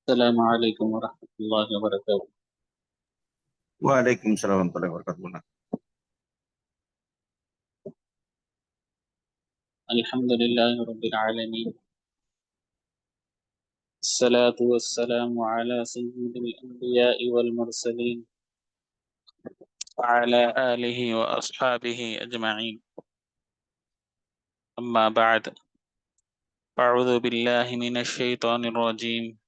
السلام عليكم ورحمة الله وبركاته. Waalaikumsalam warahmatullahi wabarakatuh. الحمد لله رب العالمين، الصلاة والسلام على سيد الأنبياء والمرسلين وعلى آله وأصحابه أجمعين. أما بعد، أعوذ بالله من الشيطان الرجيم.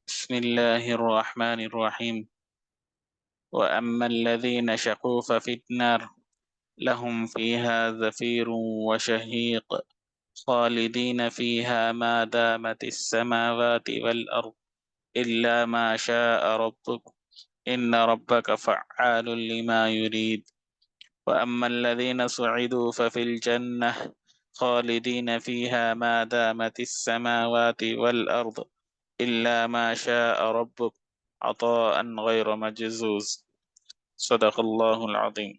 بسم الله الرحمن الرحيم. وأما الذين شقوا ففي النار لهم فيها زفير وشهيق خالدين فيها ما دامت السماوات والأرض إلا ما شاء ربك إن ربك فعال لما يريد. وأما الذين صعدوا ففي الجنة خالدين فيها ما دامت السماوات والأرض إلا ما شاء ربك عطاء غير مجزوز. صدق الله العظيم.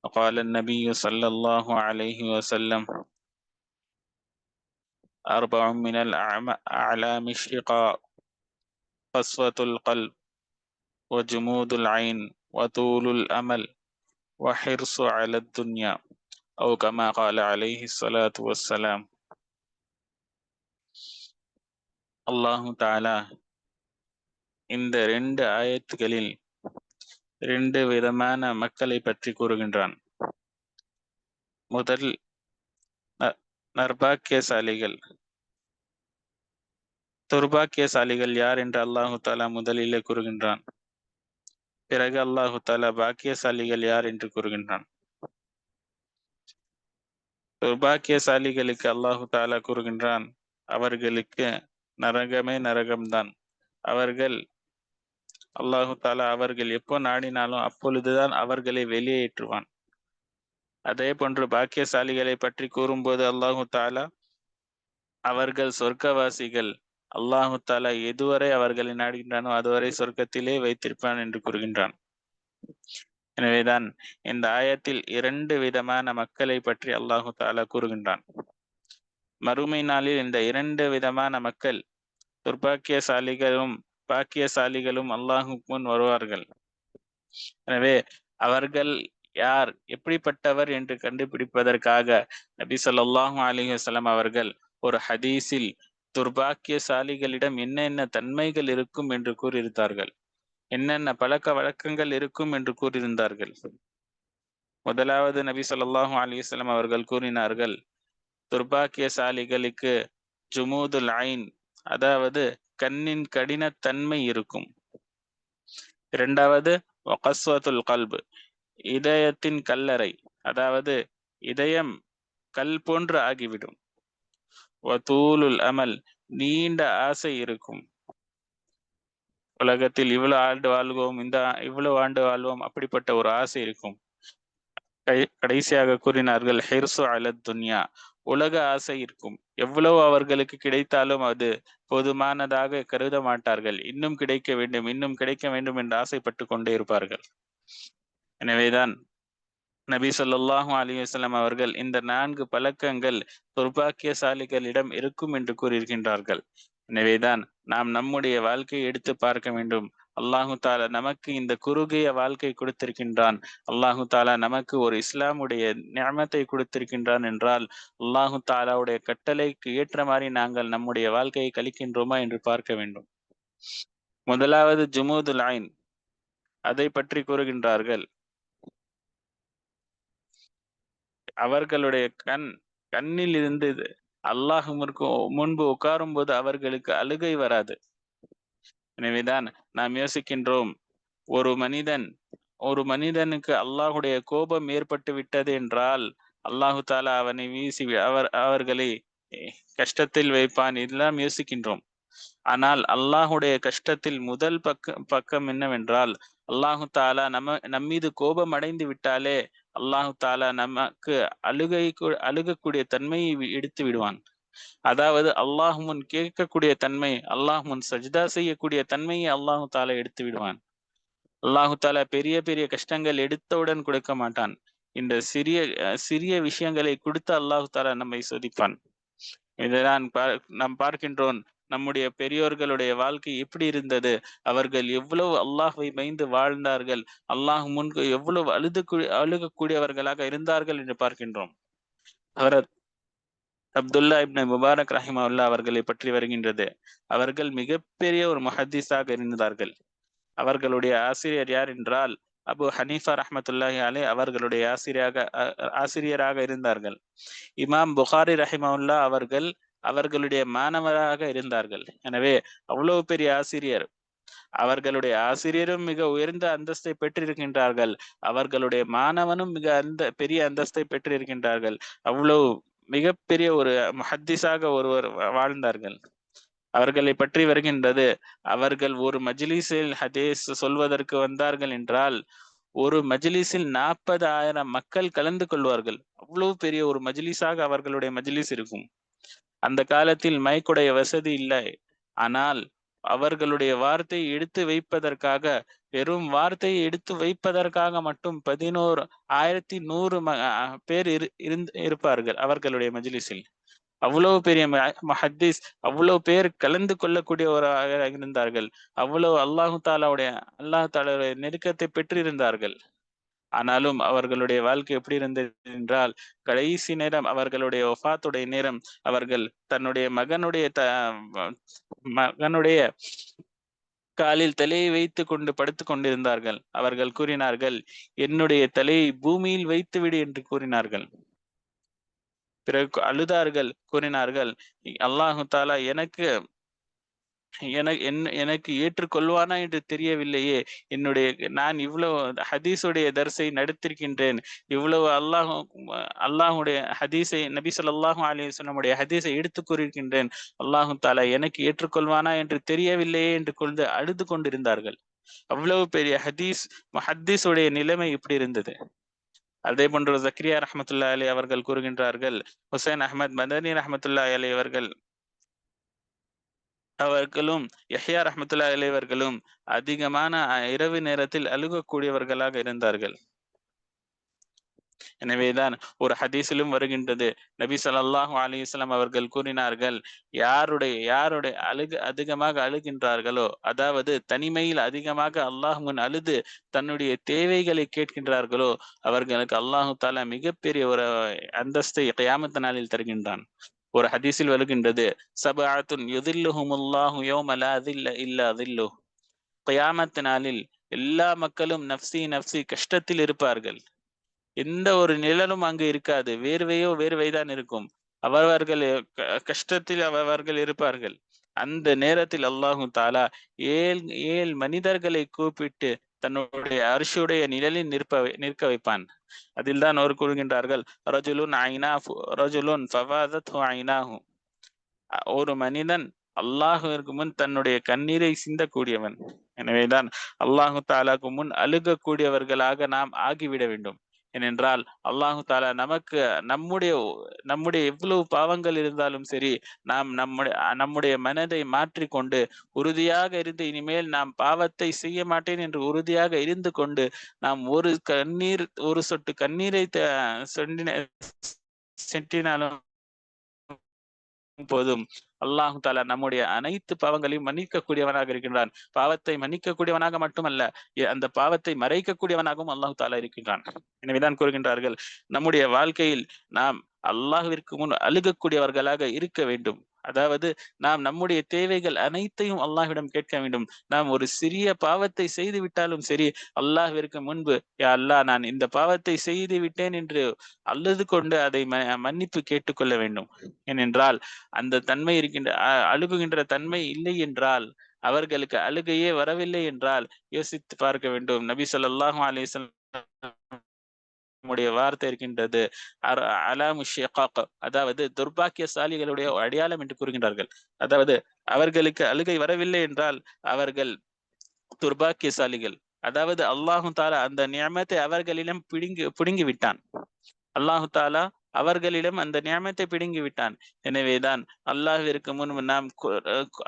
وقال النبي صلى الله عليه وسلم: أربع من الأعلام الشقاء: قسوة القلب، وجمود العين، وطول الأمل، وحرص على الدنيا، أو كما قال عليه الصلاة والسلام. அல்லாஹு தாலா இந்த ரெண்டு ஆயத்துகளில் ரெண்டு விதமான மக்களை பற்றி கூறுகின்றான். முதல் நர்பாக்கியசாலிகள். துர்பாக்கியசாலிகள் யார் என்று அல்லாஹு தாலா முதலிலே கூறுகின்றான். பிறகு அல்லாஹு தாலா பாக்கியசாலிகள் யார் என்று கூறுகின்றான். துர்பாக்கியசாலிகளுக்கு அல்லாஹு தாலா கூறுகின்றான், அவர்களுக்கு நரகமே நரகம்தான். அவர்கள் அல்லாஹு தாலா அவர்கள் எப்போ நாடினாலும் அப்பொழுதுதான் அவர்களை வெளியேற்றுவான். அதே போன்று பாக்கியசாலிகளை பற்றி கூறும்போது அல்லாஹு தாலா அவர்கள் சொர்க்கவாசிகள், அல்லாஹு தாலா எதுவரை அவர்களை நாடுகின்றானோ அதுவரை சொர்க்கத்திலே வைத்திருப்பான் என்று கூறுகின்றான். எனவேதான் இந்த ஆயத்தில் இரண்டு விதமான மக்களை பற்றி அல்லாஹு தாலா கூறுகின்றான். மறுமை நாளில் இந்த இரண்டு விதமான மக்கள், துர்பாக்கியசாலிகளும் பாக்கியசாலிகளும் அல்லாஹுக்கு முன் வருவார்கள். எனவே அவர்கள் யார், எப்படிப்பட்டவர் என்று கண்டுபிடிப்பதற்காக நபி ஸல்லல்லாஹு அலைஹி வஸல்லம் அவர்கள் ஒரு ஹதீஸில் துர்பாக்கியசாலிகளிடம் என்னென்ன தன்மைகள் இருக்கும் என்று கூறியிருந்தார்கள், என்னென்ன பழக்க வழக்கங்கள் இருக்கும் என்று கூறியிருந்தார்கள். முதலாவது நபி ஸல்லல்லாஹு அலைஹி வஸல்லம் அவர்கள் கூறினார்கள், துர்பாக்கியசாலிகளுக்கு ஜுமூதுல் ஐன், அதாவது கண்ணின் கடினத்தன்மை இருக்கும். இரண்டாவது வகஸ்வத்துல் கல்பு, இதயத்தின் கல்லறை, அதாவது இதயம் கல் போன்று ஆகிவிடும். வதூலுல் அமல், நீண்ட ஆசை இருக்கும். உலகத்தில் இவ்வளவு ஆண்டு வாழ்வோம், இவ்வளவு ஆண்டு வாழ்வோம், அப்படிப்பட்ட ஒரு ஆசை இருக்கும். கடைசியாக கூறினார்கள், ஹிர்சு அலத் துன்யா, உலக ஆசை இருக்கும். எவ்வளவு அவர்களுக்கு கிடைத்தாலும் அது போதுமானதாக கருத மாட்டார்கள். இன்னும் கிடைக்க வேண்டும், இன்னும் கிடைக்க வேண்டும் என்று ஆசைப்பட்டு கொண்டே இருப்பார்கள். எனவேதான் நபி ஸல்லல்லாஹு அலைஹி வஸல்லம் அவர்கள் இந்த நான்கு பழக்கங்கள் துர்பாக்கியசாலிகளிடம் இருக்கும் என்று கூறியிருக்கின்றார்கள். எனவேதான் நாம் நம்முடைய வாழ்க்கையை எடுத்து பார்க்க வேண்டும். அல்லாஹு தாலா நமக்கு இந்த குறுகிய வாழ்க்கை கொடுத்திருக்கின்றான். அல்லாஹு தாலா நமக்கு ஒரு இஸ்லாமுடைய நிஅமத்தை கொடுத்திருக்கின்றான் என்றால் அல்லாஹு தாலாவுடைய கட்டளைக்கு ஏற்ற மாதிரி நாங்கள் நம்முடைய வாழ்க்கையை கழிக்கின்றோமா என்று பார்க்க வேண்டும். முதலாவது ஜுமூதுல் ஐன், அதை பற்றி கூறுகின்றார்கள். அவர்களுடைய கண்ணில் இருந்து அல்லாஹ் முன்பு உட்காரும் போது அவர்களுக்கு அழுகை வராது. எனவேதான் நாம் யோசிக்கின்றோம், ஒரு மனிதனுக்கு அல்லாஹுடைய கோபம் ஏற்பட்டு விட்டது என்றால் அல்லாஹு தாலா அவனை வீசி அவர்களை கஷ்டத்தில் வைப்பான், இதெல்லாம் யோசிக்கின்றோம். ஆனால் அல்லாஹுடைய கஷ்டத்தில் முதல் பக்கம் என்னவென்றால், அல்லாஹு தாலா நம்மீது கோபம் அடைந்து விட்டாலே அல்லாஹு தாலா நமக்கு அழுகக்கூடிய தன்மையை எடுத்து விடுவான். அதாவது அல்லாஹ் முன் கேட்கக்கூடிய தன்மை, அல்லாஹ் முன் சஜ்தா செய்யக்கூடிய தன்மையை அல்லாஹு தாலா எடுத்து விடுவான். அல்லாஹு தாலா பெரிய பெரிய கஷ்டங்கள் எடுத்தவுடன் கொடுக்க மாட்டான். இந்த சிறிய விஷயங்களை கொடுத்து அல்லாஹு தாலா நம்மை சோதிப்பான். இதைதான் நாம் பார்க்கின்றோம். நம்முடைய பெரியோர்களுடைய வாழ்க்கை எப்படி இருந்தது, அவர்கள் எவ்வளவு அல்லாஹ்வை பயந்து வாழ்ந்தார்கள், அல்லாஹ் முன்பு எவ்வளவு அழுகக்கூடியவர்களாக இருந்தார்கள் என்று பார்க்கின்றோம். ஹஜ்ரத் அப்துல்லா இப்னு முபாரக் ரஹிமஹுல்லா அவர்களை பற்றி வருகின்றது. அவர்கள் மிகப்பெரிய ஒரு முஹத்திஸாக இருந்தார்கள். அவர்களுடைய ஆசிரியர் யார் என்றால் அபு ஹனீஃபா ரஹ்மத்துல்லாஹி அலைஹி அவர்களுடைய ஆசிரியராக இருந்தார்கள். இமாம் புகாரி ரஹிமஹுல்லா அவர்களுடைய மாணவராக இருந்தார்கள். எனவே அவ்வளவு பெரிய ஆசிரியர். அவர்களுடைய ஆசிரியரும் மிக உயர்ந்த அந்தஸ்தை பெற்றிருக்கின்றார்கள். அவர்களுடைய மாணவனும் பெரிய அந்தஸ்தை பெற்றிருக்கின்றார்கள். அவ்வளவு மிகப்பெரிய ஒரு முஹத்திஸாக ஒருவர் வாழ்ந்தார்கள். அவர்களை பற்றி வருகின்றது, அவர்கள் ஒரு மஜ்லிஸில் ஹதீஸ் சொல்வதற்கு வந்தார்கள் என்றால் ஒரு மஜ்லிஸில் 40,000 மக்கள் கலந்து கொள்வார்கள். அவ்வளவு பெரிய ஒரு மஜ்லிஸாக அவர்களுடைய மஜ்லிஸ் இருக்கும். அந்த காலத்தில் மைக்குடைய வசதி இல்லை. ஆனால் அவர்களுடைய வார்த்தையை எடுத்து வைப்பதற்காக, வெறும் வார்த்தையை எடுத்து வைப்பதற்காக மட்டும் 11,100 பேர் இருப்பார்கள் அவர்களுடைய மஜ்லிஸில். அவ்வளவு பெரிய முஹத்திஸ், அவ்வளவு பேர் கலந்து கொள்ளக்கூடியவராக இருந்தார்கள். அவ்வளவு அல்லாஹ் தாலாவுடைய நெருக்கத்தை பெற்றிருந்தார்கள். ஆனாலும் அவர்களுடைய வாழ்க்கை எப்படி இருந்தது என்றால், கடைசி நேரம், அவர்களுடைய வஃபாத்துடைய நேரம், அவர்கள் தன்னுடைய மகனுடைய காலில் தலையை வைத்துக் கொண்டு படுத்துக் கொண்டிருந்தார்கள். அவர்கள் கூறினார்கள், என்னுடைய தலையை பூமியில் வைத்துவிடு என்று கூறினார்கள். பிறகு அழுதார்கள், கூறினார்கள், அல்லாஹு தாலா எனக்கு ஏற்றுக்கொள்வானா என்று தெரியவில்லையே. நான் இவ்வளவு ஹதீஸுடைய தர்ஸை நடத்திருக்கின்றேன், இவ்வளவு அல்லாஹுடைய ஹதீஸை, நபி ஸல்லல்லாஹு அலைஹி வஸல்லம் ஹதீஸை எடுத்து கூறியிருக்கின்றேன், அல்லாஹு தாலா எனக்கு ஏற்றுக்கொள்வானா என்று தெரியவில்லையே என்று அழுது கொண்டிருந்தார்கள். அவ்வளவு பெரிய முஹத்திஸுடைய நிலைமை இப்படி இருந்தது. அதே போன்று ஜக்கரியா ரஹ்மத்துல்லாஹி அலைஹி அவர்கள் கூறுகின்றார்கள், ஹுசைன் அஹ்மத் மதனி ரஹ்மத்துல்லாஹி அலைஹி அவர்களும் யஹ்யா ரஹ்மத்துல்லாஹி அலைஹி அவர்களும் அதிகமான இரவு நேரத்தில் அழுகக்கூடியவர்களாக இருந்தார்கள். எனவேதான் ஒரு ஹதீஸிலும் வருகின்றது, நபி ஸல்லல்லாஹு அலைஹி வஸல்லம் அவர்கள் கூறினார்கள், யாருடைய அதிகமாக அழுகின்றார்களோ, அதாவது தனிமையில் அதிகமாக அல்லாஹ் முன் அழுது தன்னுடைய தேவைகளை கேட்கின்றார்களோ, அவர்களுக்கு அல்லாஹு தாலா மிகப்பெரிய ஒரு அந்தஸ்தை கியாமத் நாளில் தருகின்றான். ஒரு ஹதீஸில் வருகின்றது, சபஅத்துன் யுதில்லுஹுமுல்லாஹு யௌம லா தில்ல இல்லா தில்லுஹ். கியாமத் நாளில் எல்லா மக்களும் நஃப்ஸி நஃப்ஸி கஷ்டத்தில் இருப்பார்கள். எந்த ஒரு நிழலும் அங்கு இருக்காது. வேர்வைதான் இருக்கும். அவர்கள் கஷ்டத்தில் அவர்கள் இருப்பார்கள். அந்த நேரத்தில் அல்லாஹு தாலா ஏழு மனிதர்களை கூப்பிட்டு தன்னுடைய அர்ஷுடைய நிழலில் நிற்க வைப்பான். அதில் தான் அவர் கூறுகின்றார்கள், ரஜுலுன் ஃபவாதத்ஹு ஐனாஹு. ஒரு மனிதன் அல்லாஹுவிற்கு முன் தன்னுடைய கண்ணீரை சிந்தக்கூடியவன். எனவேதான் அல்லாஹு தாலாக்கு முன் அழுகக்கூடியவர்களாக நாம் ஆகிவிட வேண்டும். ஏனென்றால் அல்லாஹு தாலா நமக்கு நம்முடைய எவ்வளவு பாவங்கள் இருந்தாலும் சரி, நாம் நம்முடைய மனதை மாற்றிக்கொண்டு உறுதியாக இருந்து, இனிமேல் நாம் பாவத்தை செய்ய மாட்டேன் என்று உறுதியாக இருந்து கொண்டு, நாம் ஒரு சொட்டு கண்ணீரை சென்றினாலும் போதும், அல்லாஹு தாலா நம்முடைய அனைத்து பாவங்களையும் மன்னிக்கக்கூடியவனாக இருக்கின்றான். பாவத்தை மன்னிக்கக்கூடியவனாக மட்டுமல்ல, அந்த பாவத்தை மறைக்கக்கூடியவனாகவும் அல்லாஹு தாலா இருக்கின்றான். எனவேதான் கூறுகின்றார்கள், நம்முடைய வாழ்க்கையில் நாம் அல்லாஹ்விற்கு முன் அழுகக்கூடியவர்களாக இருக்க வேண்டும். அதாவது நாம் நம்முடைய தேவைகள் அனைத்தையும் அல்லாஹ்விடம் கேட்க வேண்டும். நாம் ஒரு சிறிய பாவத்தை செய்து விட்டாலும் சரி, அல்லாஹ்விற்கு முன்பு, யா அல்லாஹ், நான் இந்த பாவத்தை செய்து விட்டேன் என்று அழுது கொண்டு அதை மன்னிப்பு கேட்டுக்கொள்ள வேண்டும். ஏனென்றால் அந்த தன்மை அழுகுகின்ற தன்மை இல்லை என்றால், அவர்களுக்கு அழுகையே வரவில்லை என்றால் யோசித்து பார்க்க வேண்டும். நபி ஸல்லல்லாஹு அலைஹி வஸல்லம் வார்த்தை இருக்கின்றது, அலாமு ஷிகாக், அதாவது துர்பாக்கியசாலிகளுடைய அடையாளம் என்று கூறுகின்றார்கள். அதாவது அவர்களுக்கு அழுகை வரவில்லை என்றால் அவர்கள் துர்பாக்கியசாலிகள். அதாவது அல்லாஹு தாலா அந்த நியமத்தை அவர்களிடம் பிடுங்கி விட்டான். அல்லாஹு தாலா அவர்களிடம் அந்த நியமத்தை பிடுங்கி விட்டான். எனவேதான் அல்லாஹ்விற்கு முன் நாம்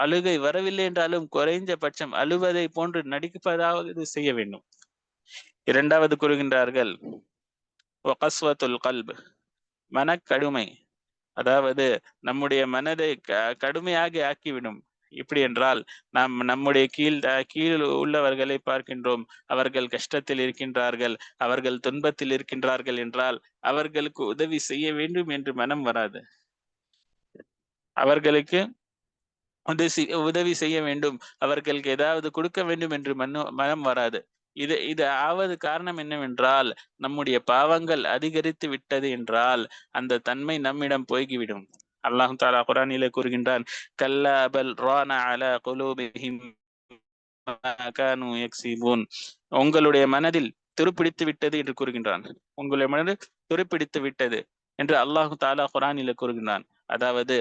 அழுகை வரவில்லை என்றாலும் குறைஞ்சபட்சம் அழுவதை போன்று நடிப்பதாவது செய்ய வேண்டும். இரண்டாவது கூறுகின்றார்கள், வகஸ்வத்துல் கல்ப், மனக்கடுமை. அதாவது நம்முடைய மனதை கடுமையாக ஆக்கிவிடும். இப்படி என்றால் நாம் நம்முடைய கீழ் உள்ளவர்களை பார்க்கின்றோம், அவர்கள் கஷ்டத்தில் இருக்கின்றார்கள், அவர்கள் துன்பத்தில் இருக்கின்றார்கள் என்றால் அவர்களுக்கு உதவி செய்ய வேண்டும் என்று மனம் வராது. அவர்களுக்கு உதவி செய்ய வேண்டும், அவர்களுக்கு ஏதாவது கொடுக்க வேண்டும் என்று மனம் வராது. இது ஆவது காரணம் என்னவென்றால், நம்முடைய பாவங்கள் அதிகரித்து விட்டது என்றால் அந்த தன்மை நம்மிடம் போய்விடும். அல்லாஹ் தஆலா குர்ஆனிலே கூறுகின்றான், கல்லா பல் ரான அலா குலூபிஹிம் மா கானூ யக்ஸிபூன். உங்களுடைய மனதில் துருப்பிடித்து விட்டது என்று கூறுகின்றான். உங்களுடைய மனதில் துருப்பிடித்து விட்டது என்று அல்லாஹ் தஆலா குர்ஆனிலே கூறுகின்றான். அதாவது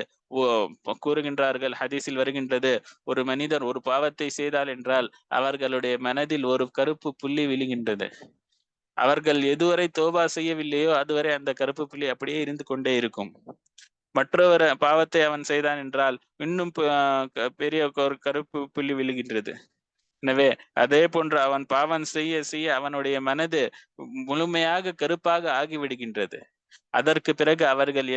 கூறுகின்றார்கள், ஹதீஸில் வருகின்றது, ஒரு மனிதர் ஒரு பாவத்தை செய்தால் என்றால் அவர்களுடைய மனதில் ஒரு கருப்பு புள்ளி விழுகின்றது. அவர்கள் எதுவரை தோபா செய்யவில்லையோ அதுவரை அந்த கருப்பு புள்ளி அப்படியே இருந்து கொண்டே இருக்கும். மற்றொரு பாவத்தை அவன் செய்தான் என்றால் இன்னும் பெரிய ஒரு கருப்பு புள்ளி விழுகின்றது. எனவே அதே போன்று அவன் பாவம் செய்ய செய்ய அவனுடைய மனது முழுமையாக கருப்பாக ஆகிவிடுகின்றது. அதற்கு பிறகு அவர்கள்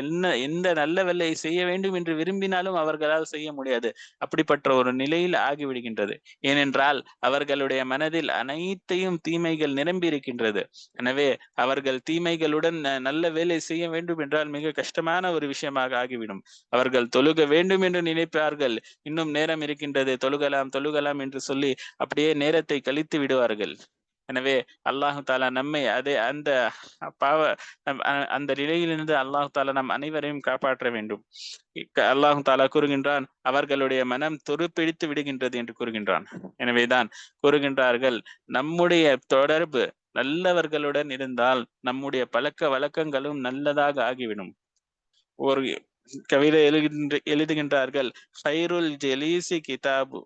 எந்த நல்ல வேலையை செய்ய வேண்டும் என்று விரும்பினாலும் அவர்களால் செய்ய முடியாது. அப்படிப்பட்ட ஒரு நிலையில் ஆகிவிடுகின்றது. ஏனென்றால் அவர்களுடைய மனதில் அனைத்தையும் தீமைகள் நிரம்பி இருக்கின்றது. எனவே அவர்கள் தீமைகளுடன் நல்ல வேலை செய்ய வேண்டும் என்றால் மிக கஷ்டமான ஒரு விஷயமாக ஆகிவிடும். அவர்கள் தொழுக வேண்டும் என்று நினைப்பார்கள், இன்னும் நேரம் இருக்கின்றது, தொழுகலாம் என்று சொல்லி அப்படியே நேரத்தை கழித்து விடுவார்கள். எனவே அல்லாஹு தாலா நம்மை அந்த பாவ அந்த நிலையிலிருந்து அல்லாஹு தாலா நம் அனைவரையும் காப்பாற்ற வேண்டும். அல்லாஹு தாலா கூறுகின்றான், அவர்களுடைய மனம் துருப்பிடித்து விடுகின்றது என்று கூறுகின்றான். எனவேதான் கூறுகின்றார்கள், நம்முடைய தொடர்பு நல்லவர்களுடன் இருந்தால் நம்முடைய பழக்க வழக்கங்களும் நல்லதாக ஆகிவிடும். ஒரு கவிதை எழுதுகின்றார்கள், ஹைருல் ஜெலீசி கிதாபு.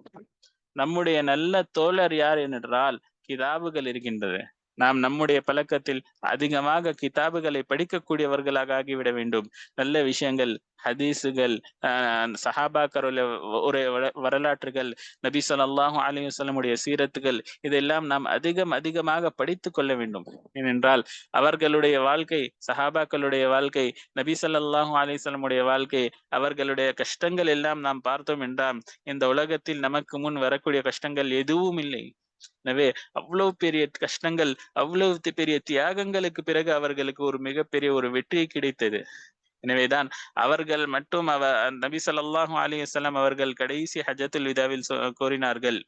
நம்முடைய நல்ல தோழர் யார் என்றால் கிதாபுகள் இருக்கின்றது. நாம் நம்முடைய பழக்கத்தில் அதிகமாக கிதாபுகளை படிக்கக்கூடியவர்களாக ஆகிவிட வேண்டும். நல்ல விஷயங்கள், ஹதீஸுகள், சஹாபாக்களுடைய ஒரு வரலாற்றுகள், நபி ஸல்லல்லாஹு அலைஹி வஸல்லம் உடைய சீரத்துகள், இதெல்லாம் நாம் அதிகமாக படித்து கொள்ள வேண்டும். ஏனென்றால் அவர்களுடைய வாழ்க்கை, சஹாபாக்களுடைய வாழ்க்கை, நபி ஸல்லல்லாஹு அலைஹி வஸல்லம் உடைய வாழ்க்கை, அவர்களுடைய கஷ்டங்கள் எல்லாம் நாம் பார்த்தோம் என்றால் இந்த உலகத்தில் நமக்கு முன் வரக்கூடிய கஷ்டங்கள் எதுவும் இல்லை. எனவே அவ்வளவு பெரிய கஷ்டங்கள், அவ்வளவு பெரிய தியாகங்களுக்கு பிறகு அவர்களுக்கு ஒரு மிகப்பெரிய ஒரு வெற்றி கிடைத்தது. எனவேதான் அவர்கள் மட்டும் நபி ஸல்லல்லாஹு அலைஹி வஸல்லம் அவர்கள் கடைசி ஹஜ்ஜத்துல் விதாவில் கூறினார்கள்,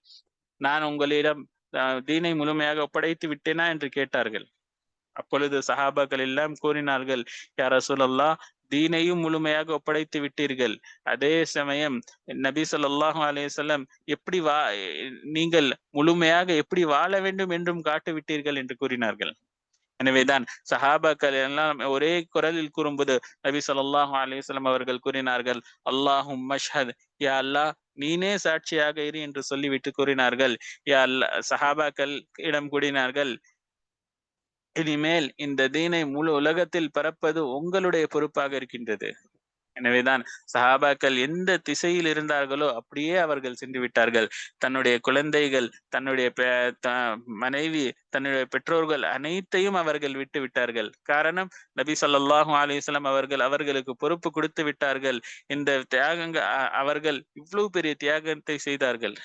நான் உங்களிடம் தீனை முழுமையாக ஒப்படைத்து விட்டேனா என்று கேட்டார்கள். அப்பொழுது சஹாபாக்கள் எல்லாம் கூறினார்கள், யா ரசூலல்லாஹ், தீனையும் முழுமையாக ஒப்படைத்து விட்டீர்கள், அதே சமயம் நபி ஸல்லல்லாஹு அலைஹி வஸல்லம் எப்படி நீங்கள் முழுமையாக எப்படி வாழ வேண்டும் என்றும் காட்டு விட்டீர்கள் என்று கூறினார்கள். எனவேதான் சஹாபாக்கள் எல்லாம் ஒரே குரலில் கூறும்போது நபி ஸல்லல்லாஹு அலைஹி வஸல்லம் அவர்கள் கூறினார்கள், அல்லாஹும்ம ஷ்ஹத், யா அல்லாஹ் நீனே சாட்சியாக இரு என்று சொல்லிவிட்டு கூறினார்கள், யா அல்லாஹ், சஹாபாக்கள் இடம் கூறினார்கள், இனிமேல் இந்த தீனை முழு உலகத்தில் பரப்பது உங்களுடைய பொறுப்பாக இருக்கின்றது. எனவேதான் சஹாபாக்கள் எந்த திசையில் இருந்தார்களோ அப்படியே அவர்கள் சென்று விட்டார்கள். தன்னுடைய குழந்தைகள், தன்னுடைய மனைவி, தன்னுடைய பெற்றோர்கள் அனைத்தையும் அவர்கள் விட்டு விட்டார்கள். காரணம், நபி ஸல்லல்லாஹு அலைஹி வஸல்லம் அவர்கள் அவர்களுக்கு பொறுப்பு கொடுத்து விட்டார்கள். இந்த அவர்கள் இவ்வளவு பெரிய தியாகத்தை செய்தார்கள்.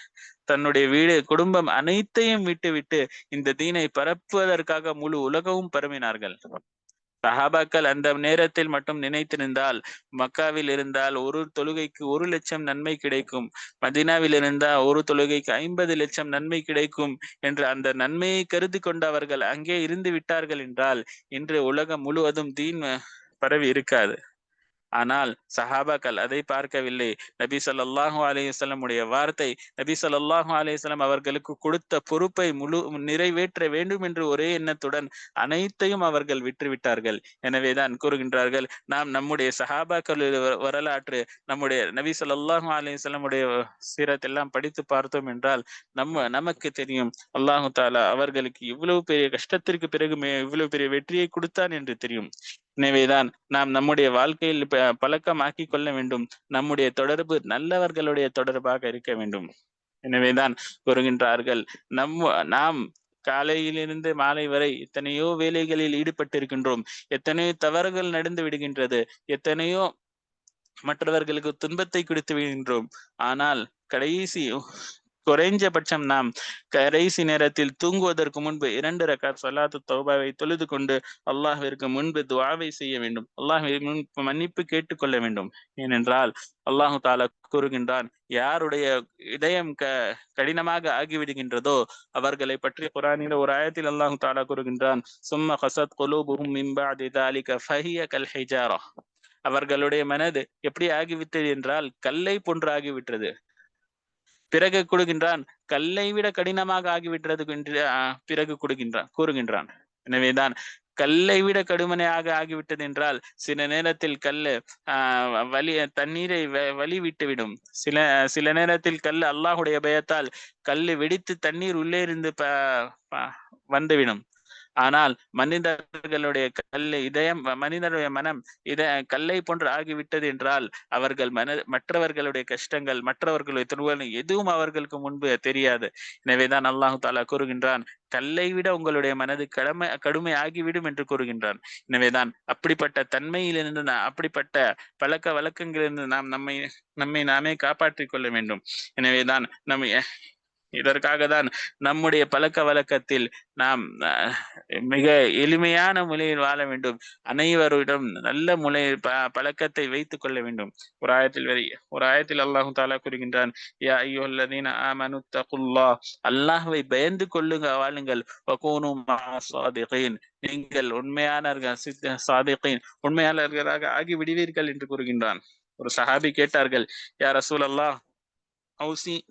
தன்னுடைய வீடு, குடும்பம் அனைத்தையும் விட்டு இந்த தீனை பரப்புவதற்காக முழு உலகமும் பரவினார்கள். சஹாபாக்கள் அந்த நேரத்தில் மட்டும் நினைத்திருந்தால், மக்காவில் இருந்தால் ஒரு தொழுகைக்கு 1,00,000 நன்மை கிடைக்கும், மதீனாவில் இருந்தால் ஒரு தொழுகைக்கு 50 லட்சம் நன்மை கிடைக்கும் என்று அந்த நன்மையை கருதி கொண்டு அவர்கள் அங்கே இருந்து விட்டார்கள் என்றால் இன்று உலகம் முழுவதும் தீன் பரவி இருக்காது. ஆனால் சஹாபாக்கள் அதை பார்க்கவில்லை. நபி ஸல்லல்லாஹு அலைஹி வஸல்லம் உடைய வார்த்தை, நபி ஸல்லல்லாஹு அலைஹி வஸல்லம் அவர்களுக்கு கொடுத்த பொறுப்பை நிறைவேற்ற வேண்டும் என்று ஒரே எண்ணத்துடன் அனைத்தையும் அவர்கள் விட்டுவிட்டார்கள். எனவேதான் கூறுகின்றார்கள், நாம் நம்முடைய சஹாபாக்களுடைய வரலாற்று, நம்முடைய நபி ஸல்லல்லாஹு அலைஹி வஸல்லம் உடைய சீரத் எல்லாம் படித்து பார்த்தோம் என்றால் நமக்கு தெரியும், அல்லாஹு தஆலா அவர்களுக்கு இவ்வளவு பெரிய கஷ்டத்திற்கு பிறகு இவ்வளவு பெரிய வெற்றியை கொடுத்தான் என்று தெரியும். எனவேதான் நாம் நம்முடைய வாழ்க்கையில் பழக்கமாக்கிக் கொள்ள வேண்டும். நம்முடைய தொடர்பு நல்லவர்களுடைய தொடர்பாக இருக்க வேண்டும். எனவேதான் கூறுகின்றார்கள், நாம் காலையிலிருந்து மாலை வரை எத்தனையோ வேலைகளில் ஈடுபட்டிருக்கின்றோம், எத்தனையோ தவறுகள் நடந்து விடுகின்றது, எத்தனையோ மற்றவர்களுக்கு துன்பத்தை கொடுத்து விடுகின்றோம். ஆனால் குறைஞ்சபட்சம் நாம் கடைசி நேரத்தில் தூங்குவதற்கு முன்பு 2 ரக்காத் ஸலாத்து தௌபாவை தொழுது கொண்டு அல்லாஹ்விற்கு முன்பு துஆவை செய்ய வேண்டும். அல்லாஹ்வை மன்னிப்பு கேட்டுக்கொள்ள வேண்டும். ஏனென்றால் அல்லாஹு தாலா கூறுகின்றான், யாருடைய இதயம் கடினமாக ஆகிவிடுகின்றதோ அவர்களை பற்றி குர்ஆனில் ஒரு ஆயத்தில் அல்லாஹு தாலா கூறுகின்றான், சும்ம கஸத் குலூபுஹும் மின் பஅதி ஸாலிக ஃபஹிய கல் ஹிஜாரா. அவர்களுடைய மனது எப்படி ஆகிவிட்டது என்றால் கல்லை போன்று ஆகிவிட்டது. பிறகு கூறுகின்றான், கல்லை விட கடினமாக ஆகிவிட்டது என்று பிறகு கூறுகின்றான். எனவேதான் கல்லை விட கடுமையாக ஆகிவிட்டது என்றால் சில நேரத்தில் கல்லு தண்ணீரை வழி விட்டுவிடும். சில நேரத்தில் கல் அல்லாஹுடைய பயத்தால் கல்லு வெடித்து தண்ணீர் உள்ளே இருந்து வந்துவிடும். ஆனால் மனிதர்களுடைய மனிதனுடைய மனம் கல்லை போன்று ஆகிவிட்டது என்றால் அவர்கள் மற்றவர்களுடைய கஷ்டங்கள், மற்றவர்களுடைய துன்பங்கள் எதுவும் அவர்களுக்கு முன்பு தெரியாது. எனவேதான் அல்லாஹு தாலா கூறுகின்றான், கல்லை விட உங்களுடைய மனது கடுமை ஆகிவிடும் என்று கூறுகின்றான். எனவேதான் அப்படிப்பட்ட தன்மையிலிருந்து அப்படிப்பட்ட பழக்க வழக்கங்களிலிருந்து நாம் நம்மை நாமே காப்பாற்றிக் கொள்ள வேண்டும். எனவேதான் இதற்காக தான் நம்முடைய பழக்க வழக்கத்தில் நாம் மிக எளிமையான முறையில் வாழ வேண்டும். அனைவரிடம் நல்ல பழக்கத்தை வைத்துக் கொள்ள வேண்டும். ஒரு ஆயத்தில் அல்லாஹு தாலா கூறுகின்றான், யா அய்யுஹல்லதீன ஆமனு தகுல்லாஹ், அல்லாஹ்வை பயந்து கொள்ளுங்க, வாழுங்கள், வகூனு மஅஸ் ஸாதிகீன், நீங்கள் உண்மையாளர்களாக ஆகி விடுவீர்கள் என்று கூறுகின்றான். ஒரு சஹாபி கேட்டார்கள், யா ரசூலல்லாஹ்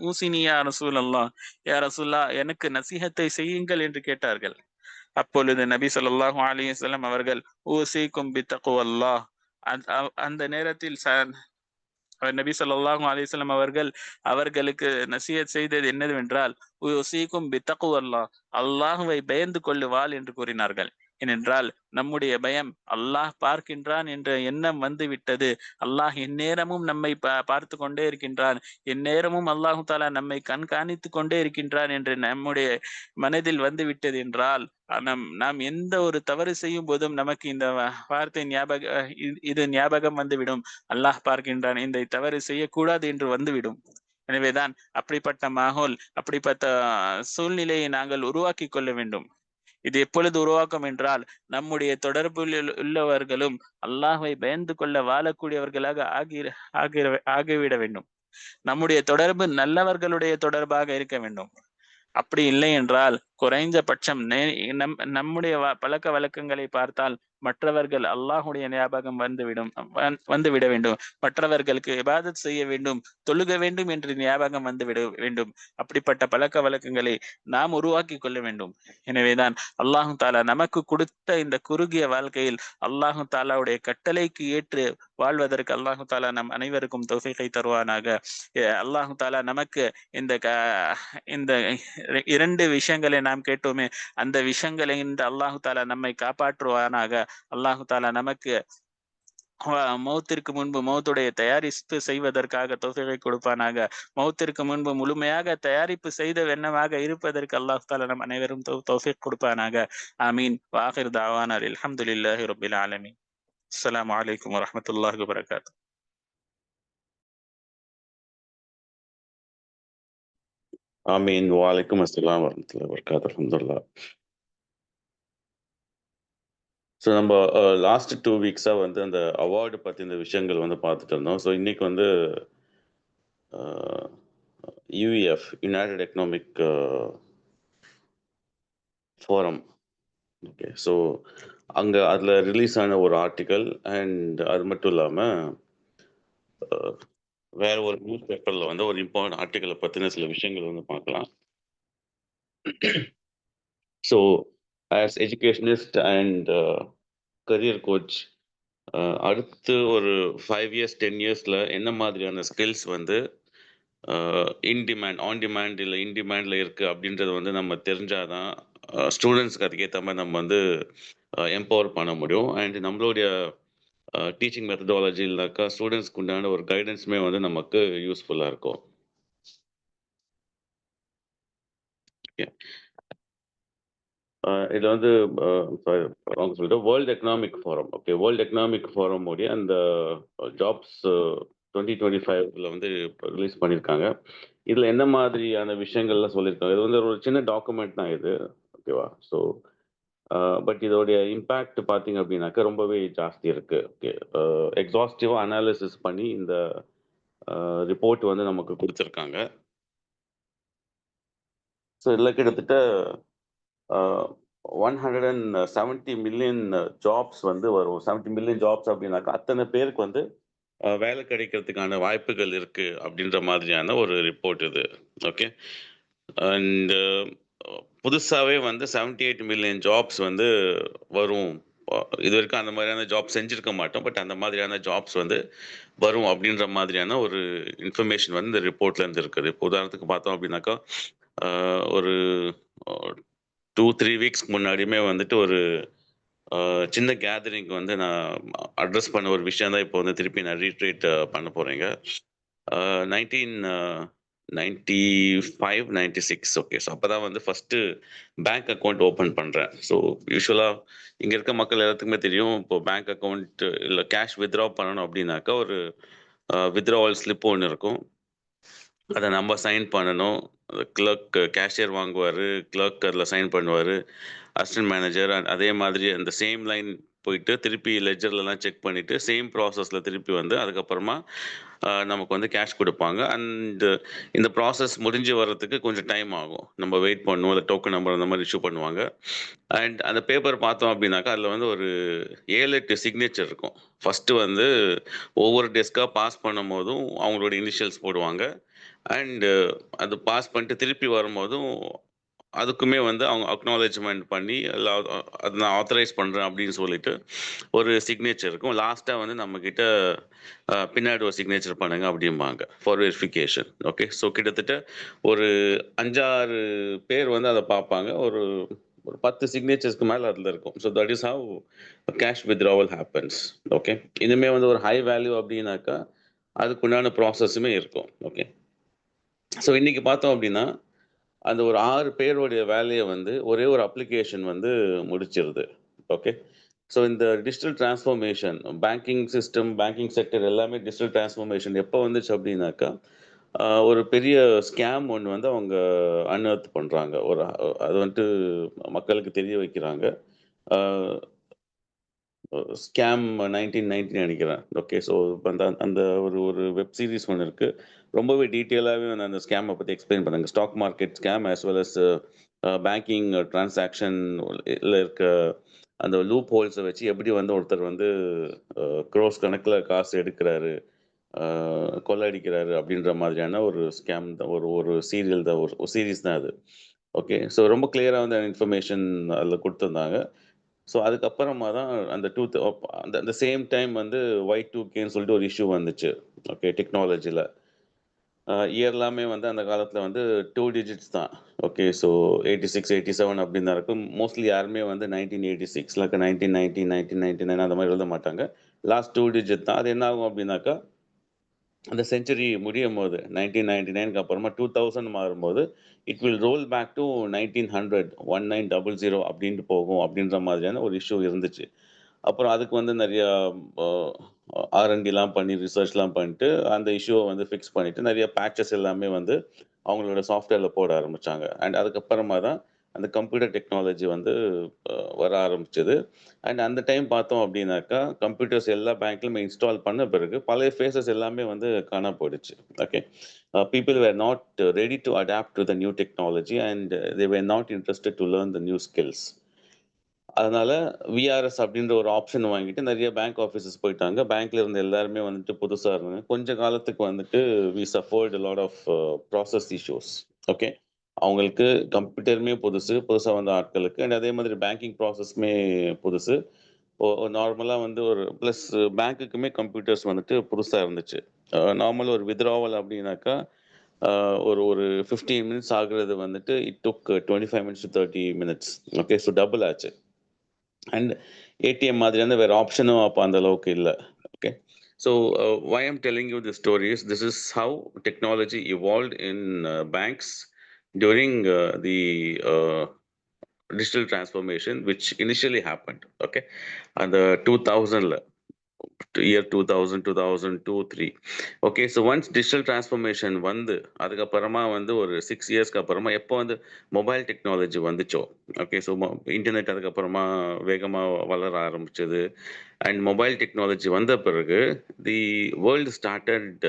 ஊசினி யா ரசூலல்லாஹ், யா ரசூலல்லாஹ் எனக்கு நசீஹத்தை செய்யுங்கள் என்று கேட்டார்கள். அப்பொழுது நபி ஸல்லல்லாஹு அலைஹி வஸல்லம் அவர்கள் ஊசிக்கும் பித்தக்வல்லாஹ், அந்த நேரத்தில் நபி ஸல்லல்லாஹு அலைஹி வஸல்லம் அவர்கள் அவர்களுக்கு நசீஹத் செய்தது என்னவென்றால், ஊசிக்கும் பித்தக்வல்லாஹ், அல்லாஹ்வை பயந்து கொள்ளுவாள் என்று கூறினார்கள். ஏனென்றால் நம்முடைய பயம் அல்லாஹ் பார்க்கின்றான் என்ற எண்ணம் வந்து விட்டது. அல்லாஹ் எந்நேரமும் நம்மை பார்த்து கொண்டே இருக்கின்றான், எந்நேரமும் அல்லாஹு தாலா நம்மை கண்காணித்து கொண்டே இருக்கின்றான் என்று நம்முடைய மனதில் வந்து விட்டது என்றால் நாம் எந்த ஒரு தவறு செய்யும் போதும் நமக்கு இந்த வார்த்தை ஞாபகம் வந்துவிடும், அல்லாஹ் பார்க்கின்றான், இந்த தவறு செய்யக்கூடாது என்று வந்துவிடும். எனவேதான் அப்படிப்பட்ட மாஹோல், அப்படிப்பட்ட சூழ்நிலையை நாங்கள் உருவாக்கி கொள்ள வேண்டும். இது எப்பொழுது உருவாக்கும் என்றால் நம்முடைய தொடர்பில் உள்ளவர்களும் அல்லாஹ்வை பயந்து கொள்ள வாழக்கூடியவர்களாக ஆகிவிட வேண்டும். நம்முடைய தொடர்பு நல்லவர்களுடைய தொடர்பாக இருக்க வேண்டும். அப்படி இல்லை என்றால் குறைந்தபட்சம் நம்முடைய பழக்க வழக்கங்களை பார்த்தால் மற்றவர்கள் அல்லாஹுடைய ஞாபகம் வந்துவிட வேண்டும். மற்றவர்களுக்கு இபாதத் செய்ய வேண்டும், தொழுக வேண்டும் என்று ஞாபகம் வந்துவிட வேண்டும். அப்படிப்பட்ட பழக்க வழக்கங்களை நாம் உருவாக்கி கொள்ள வேண்டும். எனவேதான் அல்லாஹு தாலா நமக்கு கொடுத்த இந்த குறுகிய வாழ்க்கையில் அல்லாஹு தாலாவுடைய கட்டளைக்கு ஏற்று வாழ்வதற்கு அல்லாஹு தாலா நம் அனைவருக்கும் தௌஃபீகை தருவானாக. அல்லாஹு தாலா நமக்கு இந்த 2 விஷயங்களை நாம் கேட்டோமே, அந்த விஷயங்களை அல்லாஹு தாலா நம்மை காப்பாற்றுவானாக. அல்லாஹு தாலா நமக்கு மௌத்திற்கு முன்பு மௌத்துடைய தயாரிப்பு செய்வதற்காக தௌஃபீகை கொடுப்பானாக. மௌத்திற்கு முன்பு முழுமையாக தயாரிப்பு செய்த வண்ணமாக இருப்பதற்கு அல்லாஹ் தாலா நம் அனைவரும் தௌஃபீக் கொடுப்பானாக. ஆமீன். வாஹிர் தாவானா அல்ஹம்துலில்லாஹி ரப்பில் ஆலமீன். அஸ்ஸலாமு அலைக்கும் வரஹ்மத்துல்லாஹி வபரகாத்துஹு. ஆமீன். வலைக்கும் அஸ்ஸலாம் வரஹ்மத்துல்லாஹி வபரகாத்துஹு. அல்ஹம்துலில்லாஹ். ஸோ நம்ம லாஸ்ட் 2 வீக்ஸாக வந்து அந்த அவார்டு பற்றின விஷயங்கள் வந்து பார்த்துட்டு இருந்தோம். ஸோ இன்னைக்கு வந்து UEF, United Economic Forum, okay, so அங்கே அதில் ரிலீஸ் ஆன ஒரு ஆர்டிக்கல், அண்ட் அது மட்டும் இல்லாமல் வேற ஒரு நியூஸ் பேப்பரில் வந்து ஒரு இம்பார்ட்டன்ட் ஆர்டிக்கலை பற்றின சில விஷயங்கள் வந்து பார்க்கலாம். So as educationist and career coach, அடுத்து ஒரு 5 இயர்ஸ் 10 இயர்ஸில் என்ன மாதிரியான ஸ்கில்ஸ் வந்து ஆன் டிமாண்ட் இல்லை இன்டிமேண்டில் இருக்குது அப்படின்றது வந்து நம்ம தெரிஞ்சாதான் ஸ்டூடெண்ட்ஸ்க்கு அதுக்கேற்ற மாதிரி நம்ம வந்து எம்பவர் பண்ண முடியும். அண்ட் நம்மளுடைய டீச்சிங் மெத்தடாலஜி இல்லைனாக்கா ஸ்டூடெண்ட்ஸ்க்கு உண்டான ஒரு கைடன்ஸுமே வந்து நமக்கு யூஸ்ஃபுல்லாக இருக்கும். ஓகே, இது வந்து சொல்லிட்டு world economic Forum, okay, world economic forum உடைய அந்த ஜாப்ஸ் 2025ல வந்து ரிலீஸ் பண்ணியிருக்காங்க. இதுல என்ன மாதிரியான விஷயங்கள்லாம் சொல்லியிருக்காங்க? இது வந்து ஒரு சின்ன டாக்குமெண்ட் தான் இது. ஓகேவா? ஸோ பட் இதோடைய இம்பாக்ட் பார்த்தீங்க அப்படின்னாக்கா ரொம்பவே ஜாஸ்தி இருக்கு. ஓகே. எக்ஸாஸ்டிவா அனாலிசிஸ் பண்ணி இந்த ரிப்போர்ட் வந்து நமக்கு குடுத்துருக்காங்க. ஸோ இதுல கிட்டத்தட்ட 170 மில்லியன் ஜாப்ஸ் வந்து வரும். 70 மில்லியன் ஜாப்ஸ் அப்படின்னாக்கா அத்தனை பேருக்கு வந்து வேலை கிடைக்கிறதுக்கான வாய்ப்புகள் இருக்கு அப்படின்ற மாதிரியான ஒரு ரிப்போர்ட் இது. ஓகே. அண்ட் புதுசாவே வந்து 78 மில்லியன் ஜாப்ஸ் வந்து வரும். இதுவரைக்கும் அந்த மாதிரியான ஜாப் செஞ்சிருக்க மாட்டோம். பட் அந்த மாதிரியான ஜாப்ஸ் வந்து வரும் அப்படின்ற மாதிரியான ஒரு இன்ஃபர்மேஷன் வந்து இந்த ரிப்போர்ட்ல இருந்து இருக்குது. இப்போ உதாரணத்துக்கு பார்த்தோம் அப்படின்னாக்கா, ஒரு 2, 3 வீக்ஸ்க்கு முன்னாடியுமே வந்துட்டு ஒரு சின்ன கேதரிங் வந்து நான் அட்ரஸ் பண்ண ஒரு விஷயம் தான் இப்போ வந்து திருப்பி நான் ரீட்ரீட் பண்ண போறேங்க. 1995, 96 ஓகே. ஸோ அப்பதான் வந்து ஃபர்ஸ்ட்டு பேங்க் அக்கவுண்ட் ஓப்பன் பண்றேன். ஸோ யூசுவலா இங்க இருக்க மக்கள் எல்லாத்துக்குமே தெரியும். இப்போ பேங்க் அக்கவுண்ட் இல்ல கேஷ் வித்ட்ரா பண்ணணும் அப்படின்னாக்கா ஒரு வித்ட்ராவல் ஸ்லிப் ஒண்ணு இருக்கும். அத நம்ம சைன் பண்ணணும். கிளர்க் கேஷியர் வாங்குவாரு. கிளர்க் அதுல சைன் பண்ணுவாரு. அசிஸ்டன்ட் மேனேஜர் அதே மாதிரி அந்த சேம் லைன் போயிட்டு திருப்பி லெட்ஜர்லலாம் செக் பண்ணிட்டு சேம் ப்ராசஸ்ல திருப்பி வந்து அதுக்கப்புறமா நமக்கு வந்து கேஷ் குடுப்பாங்க. அண்ட் இந்த ப்ராசஸ் முடிஞ்சு வர்றதுக்கு கொஞ்சம் டைம் ஆகும். நம்ம வெயிட் பண்ணுவோம். இல்ல டோக்கன் நம்பர் அந்த மாரி இஷ்யூ பண்ணுவாங்க. அண்ட் அந்த பேப்பர் பார்த்தோம் அப்படின்னாக்கா, அதுல வந்து ஒரு 7, 8 சிக்னேச்சர் இருக்கும். ஃபர்ஸ்ட்டு வந்து ஒவ்வொரு டெஸ்க்கா பாஸ் பண்ணும்போதும் அவங்களோட இனிஷியல்ஸ் போடுவாங்க. அண்ட் அது பாஸ் பண்ணிட்டு திருப்பி வரும்போதும் அதுக்குமே வந்து அவங்க அக்னாலெட்ஜ்மென்ட் பண்ணி அத நான் ஆத்தரைஸ் பண்றேன் அப்படின்னு சொல்லிட்டு ஒரு சிக்னேச்சர் இருக்கும். லாஸ்ட்டா வந்து நம்மகிட்ட பின்னாடி ஒரு சிக்னேச்சர் பண்ணுங்க அப்படிம்பாங்க. For verification. ஓகே. ஸோ கிட்டத்தட்ட ஒரு 5, 6 பேர் வந்து அத பார்ப்பாங்க. ஒரு ஒரு 10 சிக்னேச்சர்ஸ்க்கு மேல அதுல இருக்கும். So that is how cash withdrawal happens. Okay. இனிமே வந்து ஒரு ஹை வேல்யூ அப்படின்னாக்கா, அதுக்குண்டான ப்ராசஸுமே இருக்கும். ஓகே. ஸோ இன்னைக்கு பார்த்தோம் அப்படின்னா, அந்த ஒரு 6 பேருடைய வேலைய வந்து ஒரே ஒரு அப்ளிகேஷன் வந்து முடிச்சிருது. ஓகே. ஸோ இந்த digital transformation banking system, banking sector எல்லாமே டிஜிட்டல் டிரான்ஸ்ஃபர்மேஷன் எப்போ வந்துச்சு அப்படின்னாக்கா, ஒரு பெரிய ஸ்கேம் ஒண்ணு வந்து அவங்க அன்அர்த் பண்றாங்க. அது வந்துட்டு மக்களுக்கு தெரிய வைக்கிறாங்க. அ ஸ்கேம் 1990 நெனைக்கிறேன். ஓகே. ஸோ அந்த அந்த ஒரு ஒரு வெப் சீரிஸ் ஒண்ணு இருக்கு. ரொம்பவே டீட்டெயிலாவே வந்து அந்த ஸ்கேம பத்தி எக்ஸ்பிளைன் பண்ணாங்க. Stock market scam as well as banking transaction ல இருக்க அந்த லூப் ஹோல்ஸ வச்சு எப்படி வந்து ஒருத்தர் வந்து குரோர்ஸ் கணக்குல காசு எடுக்குறாரு, அ கொள்ளையடிக்கிறாரு அப்படின்ற மாதிரியான ஒரு ஸ்கேம் தான். ஒரு ஒரு சீரியல் தான். ஒரு சீரிஸ் தான் அது. ஓகே. ஸோ ரொம்ப கிளியரா வந்து இன்ஃபர்மேஷன் அதுல குடுத்திருந்தாங்க. ஸோ அதுக்கப்புறமா தான் அந்த அந்த அந்த சேம் டைம் வந்து Y2Kன்னு சொல்லிட்டு ஒரு இஷ்யூ வந்துச்சு. ஓகே. டெக்னாலஜில. இயர் எல்லாமே வந்து அந்த காலத்துல வந்து 2 டிஜிட்ஸ் தான். ஓகே. ஸோ 86, 87 அப்படின்னு தான் இருக்கும். மோஸ்ட்லி யாருமே வந்து 1986 இல்ல 1990, 1999 அந்த மாரி எழுத மாட்டாங்க. லாஸ்ட் 2 டிஜிட் தான். அது என்ன ஆகும் அப்படின்னாக்கா, அந்த செஞ்சுரி முடியும்போது 1999க்கு அப்புறமா 2000 மாறும்போது, it will roll back to 1900 1900 அப்படின்ட்டு போகும் அப்படின்ற மாதிரியான ஒரு இஷ்யூ இருந்துச்சு. அப்புறம் அதுக்கு வந்து நெறையா அ ஆர்&டிலாம் பண்ணி ரிசர்ச்லாம் பண்ணிட்டு, அந்த இஷ்யூவ வந்து ஃபிக்ஸ் பண்ணிட்டு, நெறைய பேட்சஸ் எல்லாமே வந்து அவங்களோட சாஃப்ட்வேர்ல போட ஆரம்பிச்சாங்க. அண்ட் அதுக்கப்புறமா தான் அந்த கம்ப்யூட்டர் டெக்னாலஜி வந்து வர ஆரம்பிச்சது. அண்ட் அந்த டைம் பார்த்தோம் அப்படின்னாக்கா, கம்ப்யூட்டர்ஸ் எல்லா பேங்க்லயுமே இன்ஸ்டால் பண்ண பிறகு, பழைய ஃபேஸஸ் எல்லாமே வந்து காணாம போயிடுச்சு. Okay. People were not ready to adapt to the new technology and they were not interested to learn the new skills. அதனால விஆர்எஸ் அப்படின்ற ஒரு ஆப்ஷன் வாங்கிட்டு நெறைய பேங்க் ஆஃபீஸஸ் போயிட்டாங்க. பேங்க்ல இருந்த எல்லாருமே வந்துட்டு புதுசா இருந்தாங்க. கொஞ்ச காலத்துக்கு வந்துட்டு we suffered a lot of process issues. Okay. அவங்களுக்கு கம்ப்யூட்டருமே புதுசு. புதுசா வந்த ஆட்களுக்கு. அண்ட் அதே மாதிரி பேங்கிங் ப்ராசஸுமே புதுசு. நார்மலா வந்து ஒரு பிளஸ் பேங்க்குக்குமே கம்ப்யூட்டர்ஸ் வந்துட்டு புதுசா இருந்துச்சு. நார்மல் ஒரு வித்ட்ராவல் அப்படின்னாக்கா, அ ஒரு ஒரு 15 மினிட்ஸ் ஆகுறது வந்துட்டு it took 25 minutes to 30 minutes. Okay. So double ஆச்சு. அண்ட் ஏடிஎம் மாதிரியான வேற ஆப்ஷனும் அப்ப அந்த அளவுக்கு இல்ல. Okay. So, why I'm telling you this story is this is how technology evolved in banks during the digital transformation, which initially happened. Okay. அந்த 2000ல year 2000, 2002, 3. Okay. So once digital transformation வந்து, அதுக்கப்புறமா வந்து ஒரு 6 இயர்ஸ்க்கு அப்புறமா எப்போ வந்து மொபைல் டெக்னாலஜி வந்துச்சோ, ஓகே. ஸோ இன்டர்நெட் அதுக்கப்புறமா வேகமா வளர ஆரம்பிச்சது. அண்ட் மொபைல் டெக்னாலஜி வந்த பிறகு, தி வேர்ல்ட் ஸ்டார்ட்டட்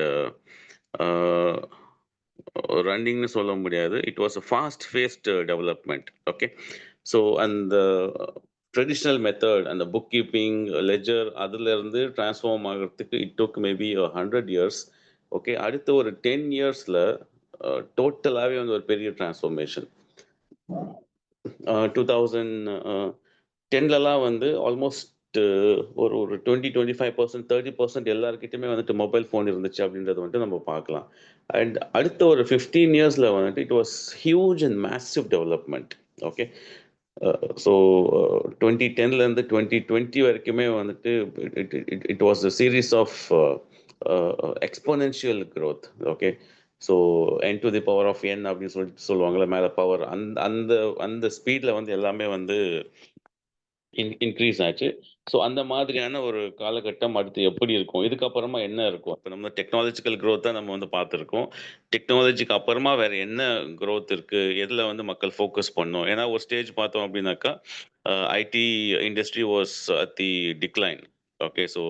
ரன்னிங்னு சொல்ல முடியாது. It was a fast paced development. Okay. So அந்த ட்ரெடிஷ்னல் மெத்தட், அந்த புக் கீப்பிங், லெட்ஜர் அதுலேருந்து ட்ரான்ஸ்ஃபார்ம் ஆகிறதுக்கு it took maybe 100 years. Okay. அடுத்த ஒரு 10 இயர்ஸில் டோட்டலாகவே வந்து ஒரு பெரிய ட்ரான்ஸ்ஃபார்மேஷன். 2010லலாம் வந்து ஆல்மோஸ்ட் ஒரு 20-25%, 30% எல்லாருக்கிட்டையுமே வந்துட்டு மொபைல் ஃபோன் இருந்துச்சு அப்படின்றத வந்துட்டு நம்ம பார்க்கலாம். அண்ட் அடுத்த ஒரு 15 இயர்ஸில் வந்துட்டு it was huge and massive development. Okay. So 2010லேருந்து 2020 வரைக்குமே வந்துட்டு it was a series of exponential growth. Okay. So n to the power of n அப்படின்னு சொல்லிட்டு சொல்லுவாங்கள்ல, மேலே பவர், அந்த அந்த அந்த ஸ்பீடில் வந்து எல்லாமே வந்து இன்க்ரீஸ் ஆச்சு. ஸோ அந்த மாதிரியான ஒரு காலகட்டம் அடுத்து எப்படி இருக்கும், இதுக்கப்புறமா என்ன இருக்கும்? இப்போ நம்ம டெக்னாலஜிக்கல் க்ரோத் தான் நம்ம வந்து பார்த்துருக்கோம். டெக்னாலஜிக்கு அப்புறமா வேற என்ன க்ரோத் இருக்கு, எதில் வந்து மக்கள் ஃபோக்கஸ் பண்ணணும்? ஏன்னா ஒரு ஸ்டேஜ் பார்த்தோம் அப்படின்னாக்கா IT industry was at the decline. Okay. So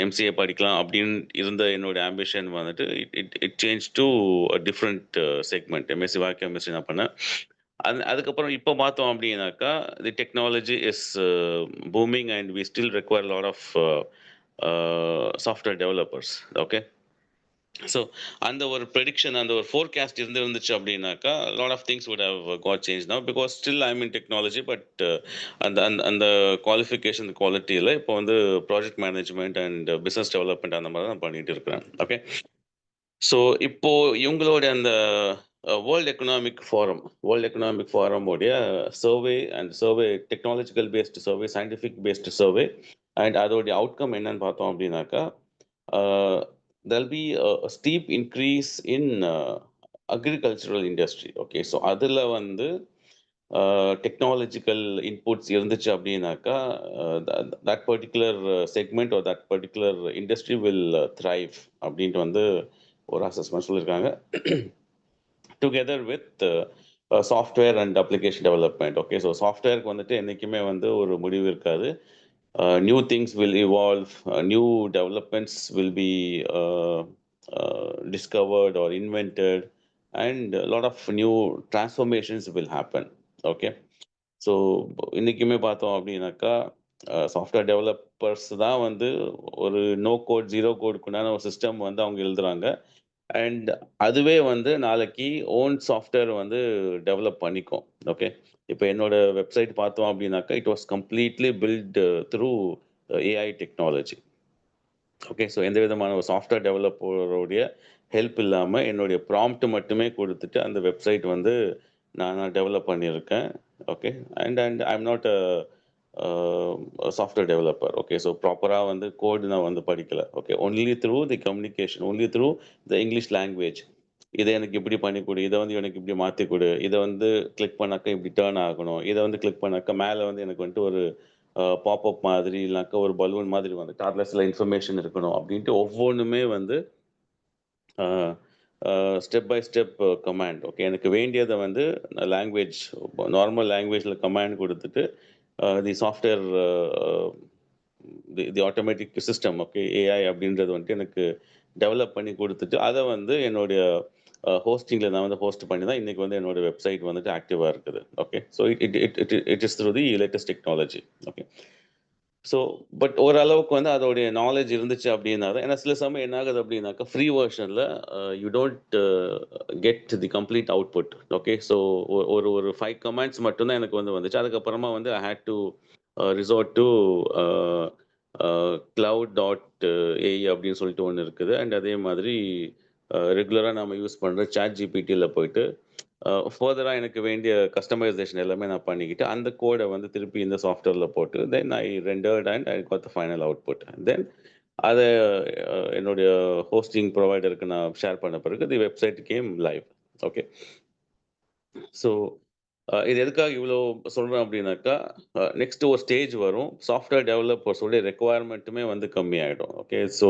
MCA படிக்கலாம் அப்படின்னு இருந்த என்னோட ஆம்பிஷன் வந்துட்டு it it it change to different segment. MSc chemistry நான் பண்ணேன். அதுக்கப்புறம் இப்போ பார்த்தோம் அப்படின்னாக்கா the technology is booming and we still require lot of software developers. Okay. So அந்த ஒரு ப்ரெடிக்ஷன், அந்த ஒரு ஃபோர்காஸ்ட் இருந்துச்சு அப்படின்னாக்கா lot of things would have got change now, because still I mean technology. But அந்த அந்த அந்த குவாலிஃபிகேஷன் குவாலிட்டியில் இப்போ வந்து project management and business development அந்த மாதிரி தான் பண்ணிட்டு இருக்கிறேன். ஓகே. ஸோ இப்போ இவங்களோட அந்த வேர்ல்ட் எக்கனாமிக் ஃபாரமோடைய survey and survey, technological based survey, scientific based survey, and அதோடைய அவுட்கம் என்னன்னு பார்த்தோம் அப்படின்னாக்கா there'll be a steep increase in agricultural industry. Okay. So அதில் வந்து டெக்னாலஜிக்கல் இன்புட்ஸ் இருந்துச்சு அப்படின்னாக்கா that particular segment or that particular industry will thrive அப்படின்ட்டு வந்து ஒரு அசஸ்மெண்ட் சொல்லியிருக்காங்க. Together with software and application development. Okay. So சாஃப்ட்வேருக்கு வந்துட்டு என்றைக்குமே வந்து ஒரு முடிவு இருக்காது. New things will evolve, new developments will be discovered or invented, and a lot of new transformations will happen. Okay. So இன்றைக்குமே பார்த்தோம் அப்படின்னாக்கா சாஃப்ட்வேர் டெவலப்பர்ஸ் தான் வந்து ஒரு நோ கோட், ஜீரோ கோடுக்குண்டான ஒரு சிஸ்டம் வந்து அவங்க எழுதுறாங்க. அண்ட் அதுவே வந்து நாளைக்கு ஓன் சாஃப்ட்வேர் வந்து டெவலப் பண்ணிக்கும். ஓகே. இப்போ என்னோட வெப்சைட் பார்த்தோம் அப்படின்னாக்கா it was completely built through AI technology. Okay. So எந்த விதமான ஒரு சாஃப்ட்வேர் டெவலப்பருடைய ஹெல்ப் இல்லாமல் என்னுடைய ப்ராம்ப்ட் மட்டுமே கொடுத்துட்டு அந்த வெப்சைட் வந்து நான் டெவலப் பண்ணியிருக்கேன். Okay. And I am not software developer. Okay. So ப்ராப்பராக வந்து கோடு நான் வந்து படிக்கலை. Okay. Only through the communication, only through the English language. இதை எனக்கு இப்படி பண்ணி கொடு, இதை வந்து எனக்கு இப்படி மாற்றி கொடு, இதை வந்து கிளிக் பண்ணாக்கா இப்படி டேர்ன் ஆகணும், இதை வந்து கிளிக் பண்ணாக்கா மேலே வந்து எனக்கு வந்துட்டு ஒரு பாப்அப் மாதிரி இல்லைனாக்கா ஒரு பலூன் மாதிரி வந்துட்டு அதில் சில இன்ஃபர்மேஷன் இருக்கணும் அப்படின்ட்டு ஒவ்வொன்றுமே வந்து step by step command. Okay. எனக்கு வேண்டியதை வந்து லாங்குவேஜ், நார்மல் லாங்குவேஜில் கமாண்ட் கொடுத்துட்டு the software, the automatic system, okay, AI அப்படின்றது வந்துட்டு எனக்கு டெவலப் பண்ணி கொடுத்துட்டு அதை வந்து என்னுடைய ஹோஸ்டிங்கில் நான் வந்து ஹோஸ்ட் பண்ணி தான் இன்றைக்கி வந்து என்னோட வெப்சைட் வந்துட்டு ஆக்டிவாக இருக்குது. Okay. So it is through the latest technology. Okay. So but ஓரளவுக்கு வந்து அதோடைய நாலேஜ் இருந்துச்சு அப்படின்னா தான், ஏன்னா சில சமயம் என்ன ஆகுது அப்படின்னாக்கா ஃப்ரீ வெர்ஷனில் you don't get the complete output. Okay. So ஒரு 5 கமெண்ட்ஸ் மட்டும்தான் எனக்கு வந்து வந்துச்சு. அதுக்கப்புறமா வந்து I had to resort to cloud.ai அப்படின்னு சொல்லிட்டு ஒன்று இருக்குது. அண்ட் அதே மாதிரி ரெகுலராக நம்ம யூஸ் பண்ணுற சாட் ஜிபிடியில் போயிட்டு ஃபர்தராக எனக்கு வேண்டிய கஸ்டமைசேஷன் எல்லாமே நான் பண்ணிக்கிட்டு அந்த கோடை வந்து திருப்பி இந்த சாஃப்ட்வேரில் போட்டு then I rendered and I got the final output. Then அதை என்னுடைய ஹோஸ்டிங் ப்ரொவைடருக்கு நான் ஷேர் பண்ண பிறகு the website came live. Okay. So இது எதுக்காக இவ்வளோ சொல்றேன் அப்படின்னாக்கா, நெக்ஸ்ட் ஒரு ஸ்டேஜ் வரும். சாஃப்ட்வேர் டெவலப்பர்ஸோட ரெக்வயர்மென்ட்டுமே வந்து கம்மியாயிடும். ஓகே. ஸோ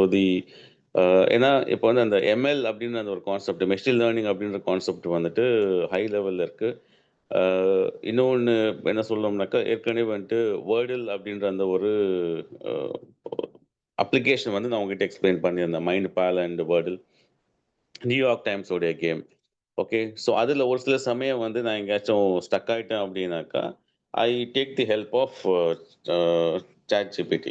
ஏன்னா இப்போ வந்து அந்த எம்எல் அப்படின்னு அந்த ஒரு கான்செப்ட், மெஷின் லேர்னிங் அப்படின்ற கான்செப்ட் வந்துட்டு ஹை லெவல்ல இருக்கு. இன்னொன்னு என்ன சொல்லணும்னாக்கா, ஏற்கனவே வந்துட்டு வேர்டில் அப்படின்ற அந்த ஒரு அ அப்ளிகேஷன் வந்து நான் உங்ககிட்ட எக்ஸ்பிளைன் பண்ணியிருந்தேன். மைண்ட் பால் அண்ட் வேர்டில். நியூயார்க் டைம்ஸ் உடைய கேம். ஓகே. ஸோ அதில ஒரு சில சமயம் வந்து நான் எங்கேயாச்சும் ஸ்டக் ஆயிட்டேன் அப்படின்னாக்கா, I take the help of a ChatGPT.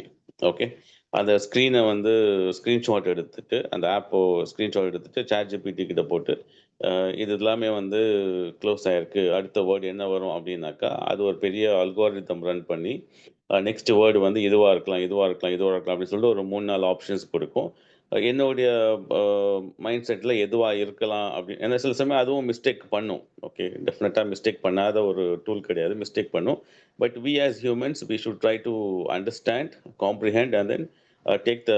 Okay. அந்த ஸ்க்ரீன வந்து ஸ்க்ரீன்ஷாட் எடுத்துட்டு, அந்த ஆப்போ ஸ்க்ரீன்ஷாட் எடுத்துட்டு ChatGPT கிட்ட போட்டு, இது எல்லாமே வந்து க்ளோஸ் ஆயிருக்கு. அடுத்த வேர்ட் என்ன வரும் அப்படின்னாக்கா, அது ஒரு பெரிய அல்காரிதம் ரன் பண்ணி, நெக்ஸ்ட் வேர்ட் வந்து இதுவா இருக்கலாம், இதுவா இருக்கலாம், இதுவா இருக்கலாம் அப்படின்னு சொல்லிட்டு ஒரு 3, 4 ஆப்ஷன்ஸ் குடுக்கும். என்னுடைய அ மைண்ட் செட்ல எதுவா இருக்கலாம் அப்படி ஏன்னா சில சமயம் அதுவும் மிஸ்டேக் பண்ணும். ஓகே. டெஃபினட்டா மிஸ்டேக் பண்ணாத ஒரு டூல் கிடையாது. மிஸ்டேக் பண்ணும். But we as humans we should try to understand, comprehend and then take the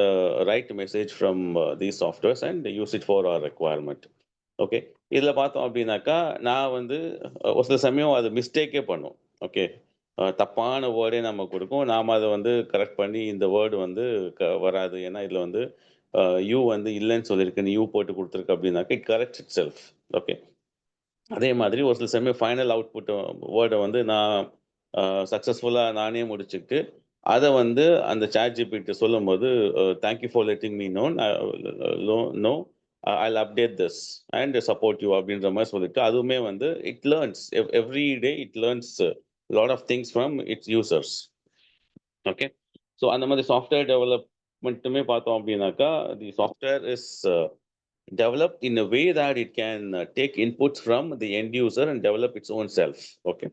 right message from these softwares and use it for our requirement. Okay. இதில பார்த்தோம் அப்படின்னாக்கா, நான் வந்து ஒரு சில சமயம் அது மிஸ்டேக்கே பண்ணும். ஓகே. தப்பான வேர்டே நமக்கு குடுக்கும். நாம அத வந்து கரெக்ட் பண்ணி இந்த வேர்ட் வந்து வராது. ஏன்னா இதில வந்து யூ வந்து இல்லன்னு சொல்லியிருக்கு. நீ யூ போட்டு குடுத்துருக்க அப்படின்னாக்க, இட் கரெக்ட்ஸ் இட்செல்ஃப். ஓகே. அதே மாதிரி ஒரு சில சமயம் ஃபைனல் அவுட்புட் வேர்ட வந்து நான் சக்சஸ்ஃபுல்லா நானே முடிச்சுட்டு, அத வந்து அந்த ChatGPT சொல்லும்போது, "thank you for letting me known. No I'll update this and support you" அப்படின்ற மாரி சொல்லிட்டு, அதுவுமே வந்து it learns every day it learns lot of things from its users. Okay. So அந்த மாதிரி சாஃப்ட்வேர் டெவலப்மெண்ட்டுமே பார்த்தோம் அப்படின்னாக்கா, the software is developed in a way that it can take inputs from the end user and develop its own self. Okay.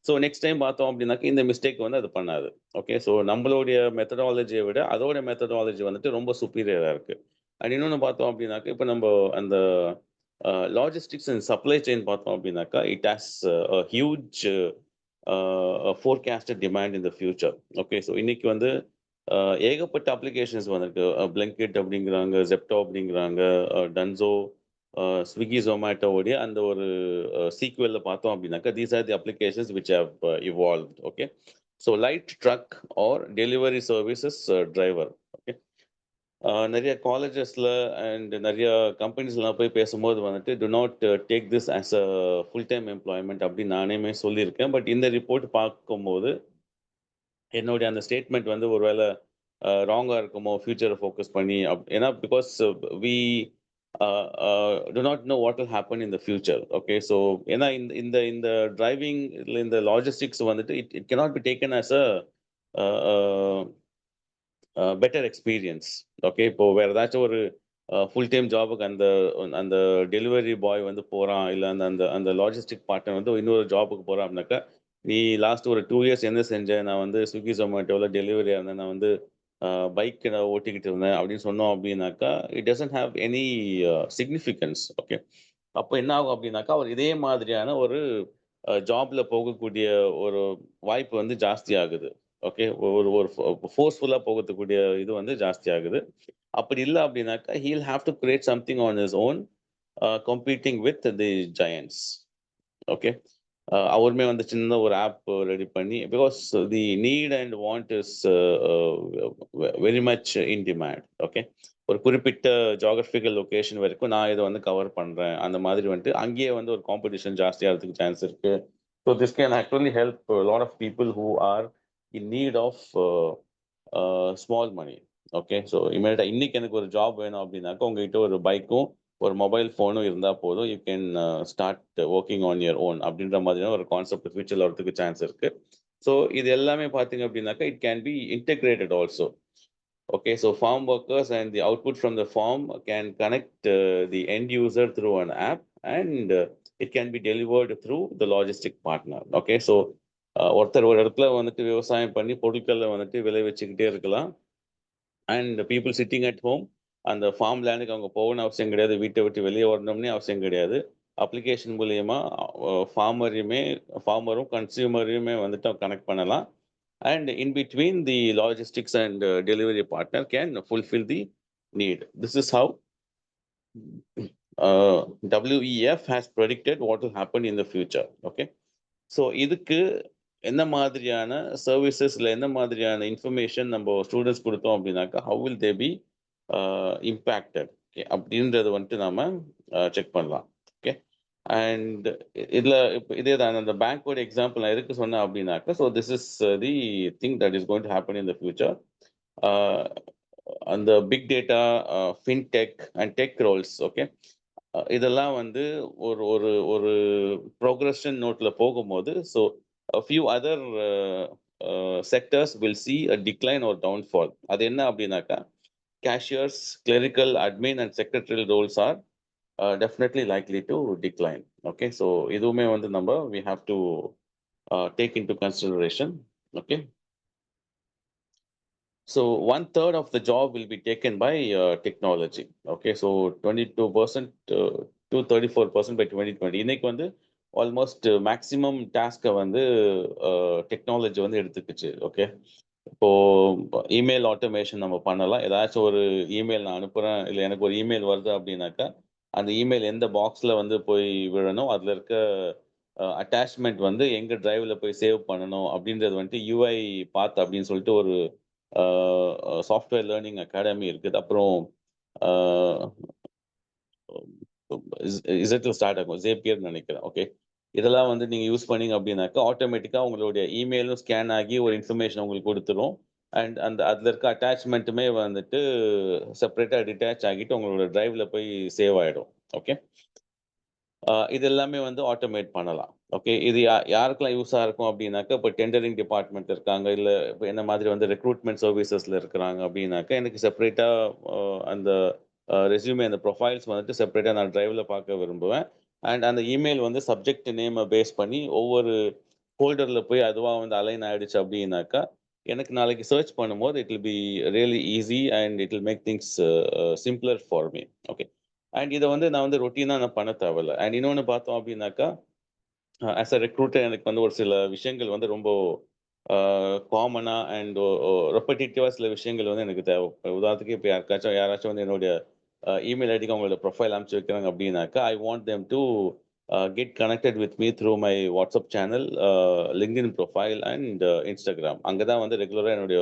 So next time பார்த்தோம் அப்படின்னாக்க இந்த mistake வந்து அது பண்ணாது. ஓகே. ஸோ நம்மளுடைய மெத்தடாலஜியை விட அதோட மெத்தடாலஜி வந்துட்டு ரொம்ப சுப்பீரியரா இருக்கு. அண்ட் இன்னொன்னு பார்த்தோம் அப்படின்னாக்க, இப்போ நம்ம அந்த லாஜிஸ்டிக்ஸ் அண்ட் சப்ளை செயின் பார்த்தோம் அப்படின்னாக்கா, it has huge forecasted demand in the future. Okay. So இன்னைக்கு வந்து ஏகப்பட்ட அப்ளிகேஷன்ஸ் வந்திருக்கு. Blinkit அப்படிங்கிறாங்க, Zepto அப்படிங்கிறாங்க, Dunzo, Swiggy, Zomato உடைய அந்த ஒரு சீக்வெல்ல பார்த்தோம் அப்படின்னாக்கா, these are the applications which have evolved. Okay. So light truck or delivery services driver. Okay. நெறைய காலேஜஸ்ல அண்ட் நெறைய கம்பெனிஸ்லாம் போய் பேசும்போது வந்துட்டு, "do not take this as a full time employment" அப்படின்னு நானுமே சொல்லியிருக்கேன். பட் இந்த ரிப்போர்ட் பார்க்கும்போது என்னுடைய அந்த ஸ்டேட்மெண்ட் வந்து ஒரு வேள ராங்கா இருக்குமோ, ஃபியூச்சர ஃபோக்கஸ் பண்ணி ஏன்னா because we a a do not know what will happen in the future. Okay. So ஏன்னா இந்த இந்த இந்த டிரைவிங் இந்த லாஜிஸ்டிக்ஸ் வந்துட்டு it it cannot be taken as a a a better experience. Okay. இப்போ வேற ஏதாச்சும் ஒரு ஃபுல் டைம் ஜாபுக்கு அந்த அந்த டெலிவரி பாய் வந்து போறான். இல்ல அந்த அந்த அந்த லாஜிஸ்டிக் பார்ட்னர் வந்து இன்னொரு ஜாபுக்கு போறான் அப்படின்னாக்கா, "நீ லாஸ்ட் ஒரு 2 இயர்ஸ் என்ன செஞ்ச? நான் வந்து Swiggy, Zomatoல டெலிவரியா இருந்தேன். நான் வந்து பைக் நான் ஓட்டிக்கிட்டு இருந்தேன்" அப்படின்னு சொன்னோம் அப்படின்னாக்கா, it doesn't have any significance. Okay. அப்ப என்ன ஆகும் அப்படின்னாக்கா, அவர் இதே மாதிரியான ஒரு ஜாப்ல போகக்கூடிய ஒரு வாய்ப்பு வந்து ஜாஸ்தி ஆகுது. ஓகே. ஒரு ஒரு ஃபோர்ஸ்ஃபுல்லா போகக்கூடிய இது வந்து ஜாஸ்தி ஆகுது. அப்படி இல்ல அப்படின்னாக்கா, he will have to create something on his own competing with the giants. Okay. அவருமே வந்து சின்ன ஒரு ஆப் ரெடி பண்ணி because the need and want is very much in demand. Okay. ஒரு குறிப்பிட்ட ஜியோகிராபிக்கல் லொகேஷன் வரைக்கும் நான் இத வந்து கவர் பண்றேன். அந்த மாதிரி வந்துட்டு அங்கேயே வந்து ஒரு காம்படிஷன் ஜாஸ்தியாகறதுக்கு சான்ஸ் இருக்கு. So this can actually help lot of people who are in need of small money. Okay. So இம்மீடியட்டா இன்னைக்கு எனக்கு ஒரு ஜாப் வேணும் அப்படின்னாக்கா, உங்ககிட்ட ஒரு பைக்கும், ஒரு மொபைல் ஃபோனும் இருந்தா போதும். You can start working on your own அப்படின்ற மாதிரியான ஒரு கான்செப்ட் ஃபியூச்சர்ல வரதுக்கு சான்ஸ் இருக்கு. ஸோ இது எல்லாமே பார்த்தீங்க அப்படின்னாக்கா, it can be integrated also. Okay, so farm workers and the output from the farm can connect the end user through an app, and it can be delivered through the logistic partner. Okay, so ஒருத்தர் ஒரு இடத்துல வந்துட்டு விவசாயம் பண்ணி பொருட்களை வந்துட்டு விளைவிச்சுக்கிட்டே இருக்கலாம். And people sitting at home அந்த ஃபார்ம் லேண்டுக்கு அவங்க போகணும்னு அவசியம் கிடையாது. வீட்டை விட்டு வெளியே வரணும்னே அவசியம் கிடையாது. அப்ளிகேஷன் மூலியமா ஃபார்மரையுமே ஃபார்மரும் கன்சியூமரையுமே வந்துட்டு கனெக்ட் பண்ணலாம். And in between, the logistics and delivery partner can fulfill the need. This is how WEF has predicted what will happen in the future. Okay. So இதுக்கு என்ன மாதிரியான சர்வீசஸ் இல்லை என்ன மாதிரியான இன்ஃபர்மேஷன் நம்ம ஸ்டூடெண்ட்ஸ் கொடுத்தோம் அப்படின்னாக்கா how will they be impacted okay அப்படின்றது வந்துட்டு நாம செக் பண்ணலாம் ஓகே அண்ட் இதில் இப்போ இதே தான் அந்த பேங்க்கோட எக்ஸாம்பிள் நான் எதுக்கு சொன்னேன் அப்படின்னாக்கா so this is the thing that is going to happen in the future அந்த big data fintech and tech roles okay இதெல்லாம் வந்து ஒரு ஒரு ஒரு ப்ரோக்ரஷன் நோட்ல போகும்போது so few other sectors will see a decline ஒரு டவுன்ஃபால் அது என்ன அப்படின்னாக்கா cashiers clerical admin and secretarial roles are definitely likely to decline okay so இதுவுமே வந்து நம்ம we have to take into consideration okay so 1/3 of the job will be taken by technology okay so 22% to 34% by 2020 இன்னைக்கு வந்து almost maximum டாஸ்கை வந்து technology வந்து எடுத்துக்கிச்சு okay இப்போ email automation நம்ம பண்ணலாம் ஏதாச்சும் ஒரு இமெயில் நான் அனுப்புறேன் இல்லை எனக்கு ஒரு இமெயில் வருது அப்படின்னாக்கா அந்த இமெயில் எந்த பாக்ஸ்ல வந்து போய் விழணும் அதுல இருக்க அட்டாச்மெண்ட் வந்து எங்க டிரைவ்ல போய் சேவ் பண்ணணும் அப்படின்றது வந்துட்டு யூஐ பாத் அப்படின்னு சொல்லிட்டு ஒரு சாஃப்ட்வேர் லேர்னிங் அகாடமி இருக்குது அப்புறம் இசட்ல ஸ்டார்ட் ஆகும் ஜேபியர் நினைக்கிறேன் ஓகே இதெல்லாம் வந்து நீங்க யூஸ் பண்ணீங்க அப்படின்னாக்கா ஆட்டோமேட்டிக்கா உங்களுடைய இமெயிலும் ஸ்கேன் ஆகி ஒரு இன்ஃபர்மேஷன் உங்களுக்கு கொடுத்துரும் அண்ட் அந்த அதுல இருக்க அட்டாச்மெண்ட்டுமே வந்துட்டு செப்பரேட்டா டிட்டாச் ஆகிட்டு உங்களோட டிரைவ்ல போய் சேவ் ஆயிடும் ஓகே இது எல்லாமே வந்து ஆட்டோமேட் பண்ணலாம் ஓகே இது யாருக்கெல்லாம் யூஸாக இருக்கும் அப்படின்னாக்கா இப்போ டெண்டரிங் டிபார்ட்மெண்ட் இருக்காங்க இல்லை இப்போ என்ன மாதிரி வந்து ரெக்ரூட்மெண்ட் சர்வீசஸில் இருக்கிறாங்க அப்படின்னாக்கா எனக்கு செப்பரேட்டாக அந்த ரெஸ்யூமே அந்த ப்ரொஃபைல்ஸ் வந்துட்டு செப்பரேட்டாக நான் டிரைவில் பார்க்க விரும்புவேன் அண்ட் அந்த இமெயில் வந்து சப்ஜெக்ட் நேமை பேஸ் பண்ணி ஒவ்வொரு ஃபோல்டரில் போய் அதுவாக வந்து அலைன் ஆகிடுச்சு அப்படின்னாக்கா எனக்கு நாளைக்கு சர்ச் பண்ணும்போது it will be really easy and it will make things simpler for me okay and இதை வந்து நான் வந்து ரொட்டீனாக நான் பண்ண தேவையில்ல அண்ட் இன்னொன்று பார்த்தோம் அப்படின்னாக்கா ஆஸ் அ ரெக்ரூட்டர் எனக்கு வந்து ஒரு சில விஷயங்கள் வந்து ரொம்ப காமனாக அண்ட் ரெப்படேட்டிவாக சில விஷயங்கள் வந்து எனக்கு தேவை உதாரணத்துக்கு இப்போ யாராச்சும் வந்து என்னுடைய இமெயில் ஐடிக்கு அவங்களோட ப்ரொஃபைல் அனுப்பிச்சு வைக்கிறாங்க அப்படின்னாக்கா I want them to get connected with me through my WhatsApp channel LinkedIn profile and Instagram அங்கே தான் வந்து ரெகுலராக என்னுடைய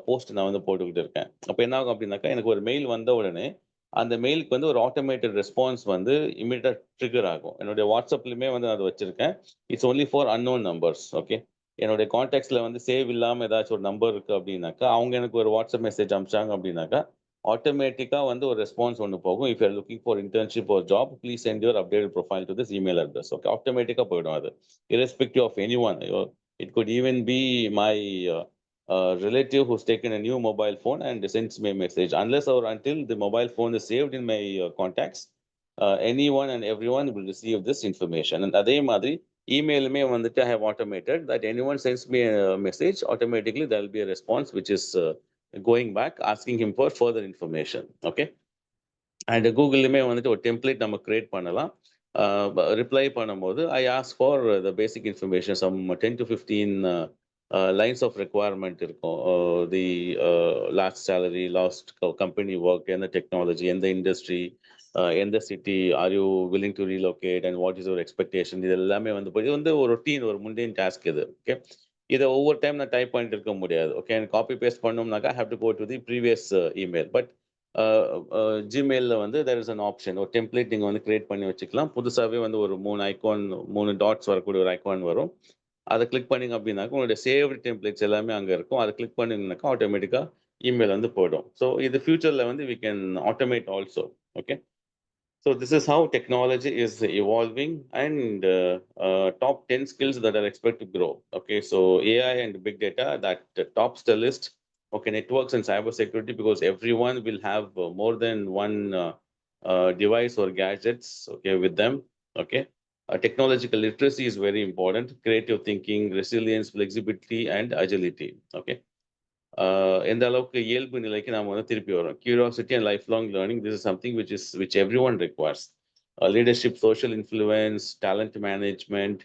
போஸ்ட் நான் வந்து போட்டுக்கிட்டு இருக்கேன் அப்போ என்ன ஆகும் அப்படின்னாக்கா எனக்கு ஒரு மெயில் வந்த உடனே அந்த மெயிலுக்கு வந்து ஒரு ஆட்டோமேட்டட் ரெஸ்பான்ஸ் வந்து இமீடியட்டா ட்ரிகர் ஆகும் என்னுடைய வாட்ஸ்அப்லயுமே வந்து அதை வச்சிருக்கேன் it's only for unknown numbers okay என்னுடைய கான்டாக்ட்ஸ்ல வந்து சேவ் இல்லாமல் ஏதாச்சும் ஒரு நம்பர் இருக்கு அப்படின்னாக்கா அவங்க எனக்கு ஒரு வாட்ஸ்அப் மெசேஜ் அனுப்பிச்சாங்க அப்படின்னாக்கா ஆட்டோமேட்டிக்கா வந்து ஒரு ரெஸ்பான்ஸ் ஒன்று போகும் if you're looking for internship ஒரு job please send your update profile to this email address okay ஆட்டோமேட்டிக்கா போயிடும் அது irrespective of anyone it could even be my relative who's taken a new mobile phone and sends me a message unless or until the mobile phone is saved in my contacts anyone and everyone will receive this information and அதே மாதிரி இமெயிலுமே வந்துட்டு I have automated that anyone sends me a message automatically there will be a response which is going back asking him for further information okay and கூகுள்லையுமே வந்துட்டு ஒரு template நம்ம create பண்ணலாம் reply பண்ணும்போது I ask for the basic information some 10 to 15 lines of requirement இருக்கும் the last salary last company work எந்த technology எந்த industry எந்த city are you willing to relocate and what is your expectation இது எல்லாமே வந்து இது வந்து ஒரு ரொட்டீன் ஒரு முண்டேன் டாஸ்க் இது ஓகே இதை ஒவ்வொரு டைம் நான் டைப் பண்ணிட்டு இருக்க முடியாது ஓகே எனக்கு காப்பி பேஸ்ட் பண்ணோம்னாக்கா have to go to the previous email but ஜிமெயிலில் வந்து தேர் இஸ் அன் ஆப்ஷன் ஒரு டெம்ப்ளேட் நீங்கள் வந்து கிரியேட் பண்ணி வச்சுக்கலாம் புதுசாகவே வந்து ஒரு 3 டாட்ஸ் வரக்கூடிய ஒரு ஐகான் வரும் அதை கிளிக் பண்ணிங்க அப்படின்னாக்கா உங்களுடைய சேவ்டு டெம்ப்ளேட்ஸ் எல்லாமே அங்கே இருக்கும் அதை கிளிக் பண்ணிங்கனாக்கா ஆட்டோமேட்டிக்காக இமெயில் வந்து போயிடும் ஸோ இது ஃபியூச்சரில் வந்து we can automate also okay So this is how technology is evolving and top 10 skills that are expected to grow. Okay, so AI and big data that tops the list. Okay, networks and cybersecurity because everyone will have more than one device or gadgets. Okay, with them. Okay, technological literacy is very important. Creative thinking, resilience, flexibility, and agility. Okay. எந்த அளவுக்கு இயல்பு நிலைக்கு நாம வந்து திருப்பி வரோம் curiosity and life long learning this is something which every one requires leadership social influence talent management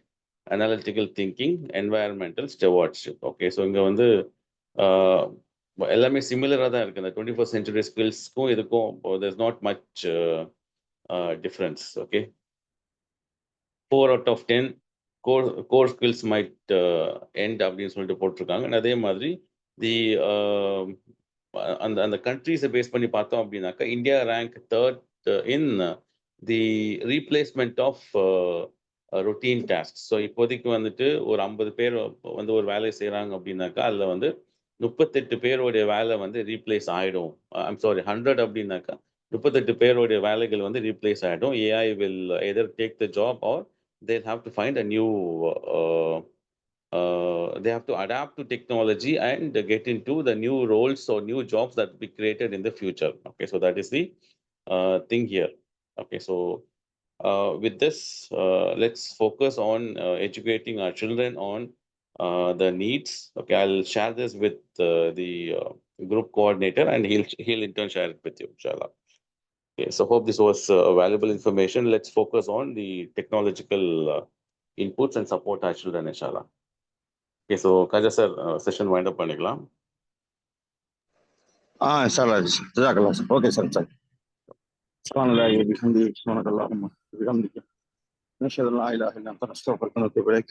analytical thinking environmental stewardship okay so இங்கே வந்து எல்லாமே சிமிலராக தான் இருக்குது இந்த 21st century ஸ்கில்ஸ்க்கும் இதுக்கும் there's not much difference okay 4 out of 10 core skills might end அப்படின்னு சொல்லிட்டு போட்டிருக்காங்க. And அதே மாதிரி தி அந்த கண்ட்ரீஸை பேஸ் பண்ணி பார்த்தோம் அப்படின்னாக்கா India rank third in the replacement of routine task. So இப்போதைக்கு வந்துட்டு ஒரு 50 பேர் வந்து ஒரு வேலையை செய்கிறாங்க அப்படின்னாக்கா அதில் வந்து 38 பேருடைய வேலை வந்து ரீப்ளேஸ் ஆகிடும். ஐம் சாரி 100 அப்படின்னாக்கா 38 பேருடைய வேலைகள் வந்து ரீப்ளேஸ் ஆகிடும். AI will either take the job or they'll have to find a new they have to adapt to technology and get into the new roles or new jobs that will be created in the future. Okay, so that is the thing here. Okay, so with this let's focus on educating our children on the needs. Okay, I'll share this with the group coordinator and he'll in turn share it with you, inshallah. Okay, so hope this was valuable information. Let's focus on the technological inputs and support our children, inshallah. Okay, so Kaja sir, session wind up பண்ணிக்கலாம். inshallah. Jazakallah. Okay, sir. Subhanallah, bihamdihi, subhanakallahumma, bihamdika. Nashhadu an la ilaha illa anta, nastaghfiruka wa natubu ilaik.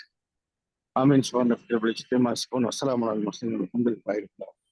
Amin. Subhanallah, wa bihamdihi, assalamu alaikum wa rahmatullahi wa barakatuh.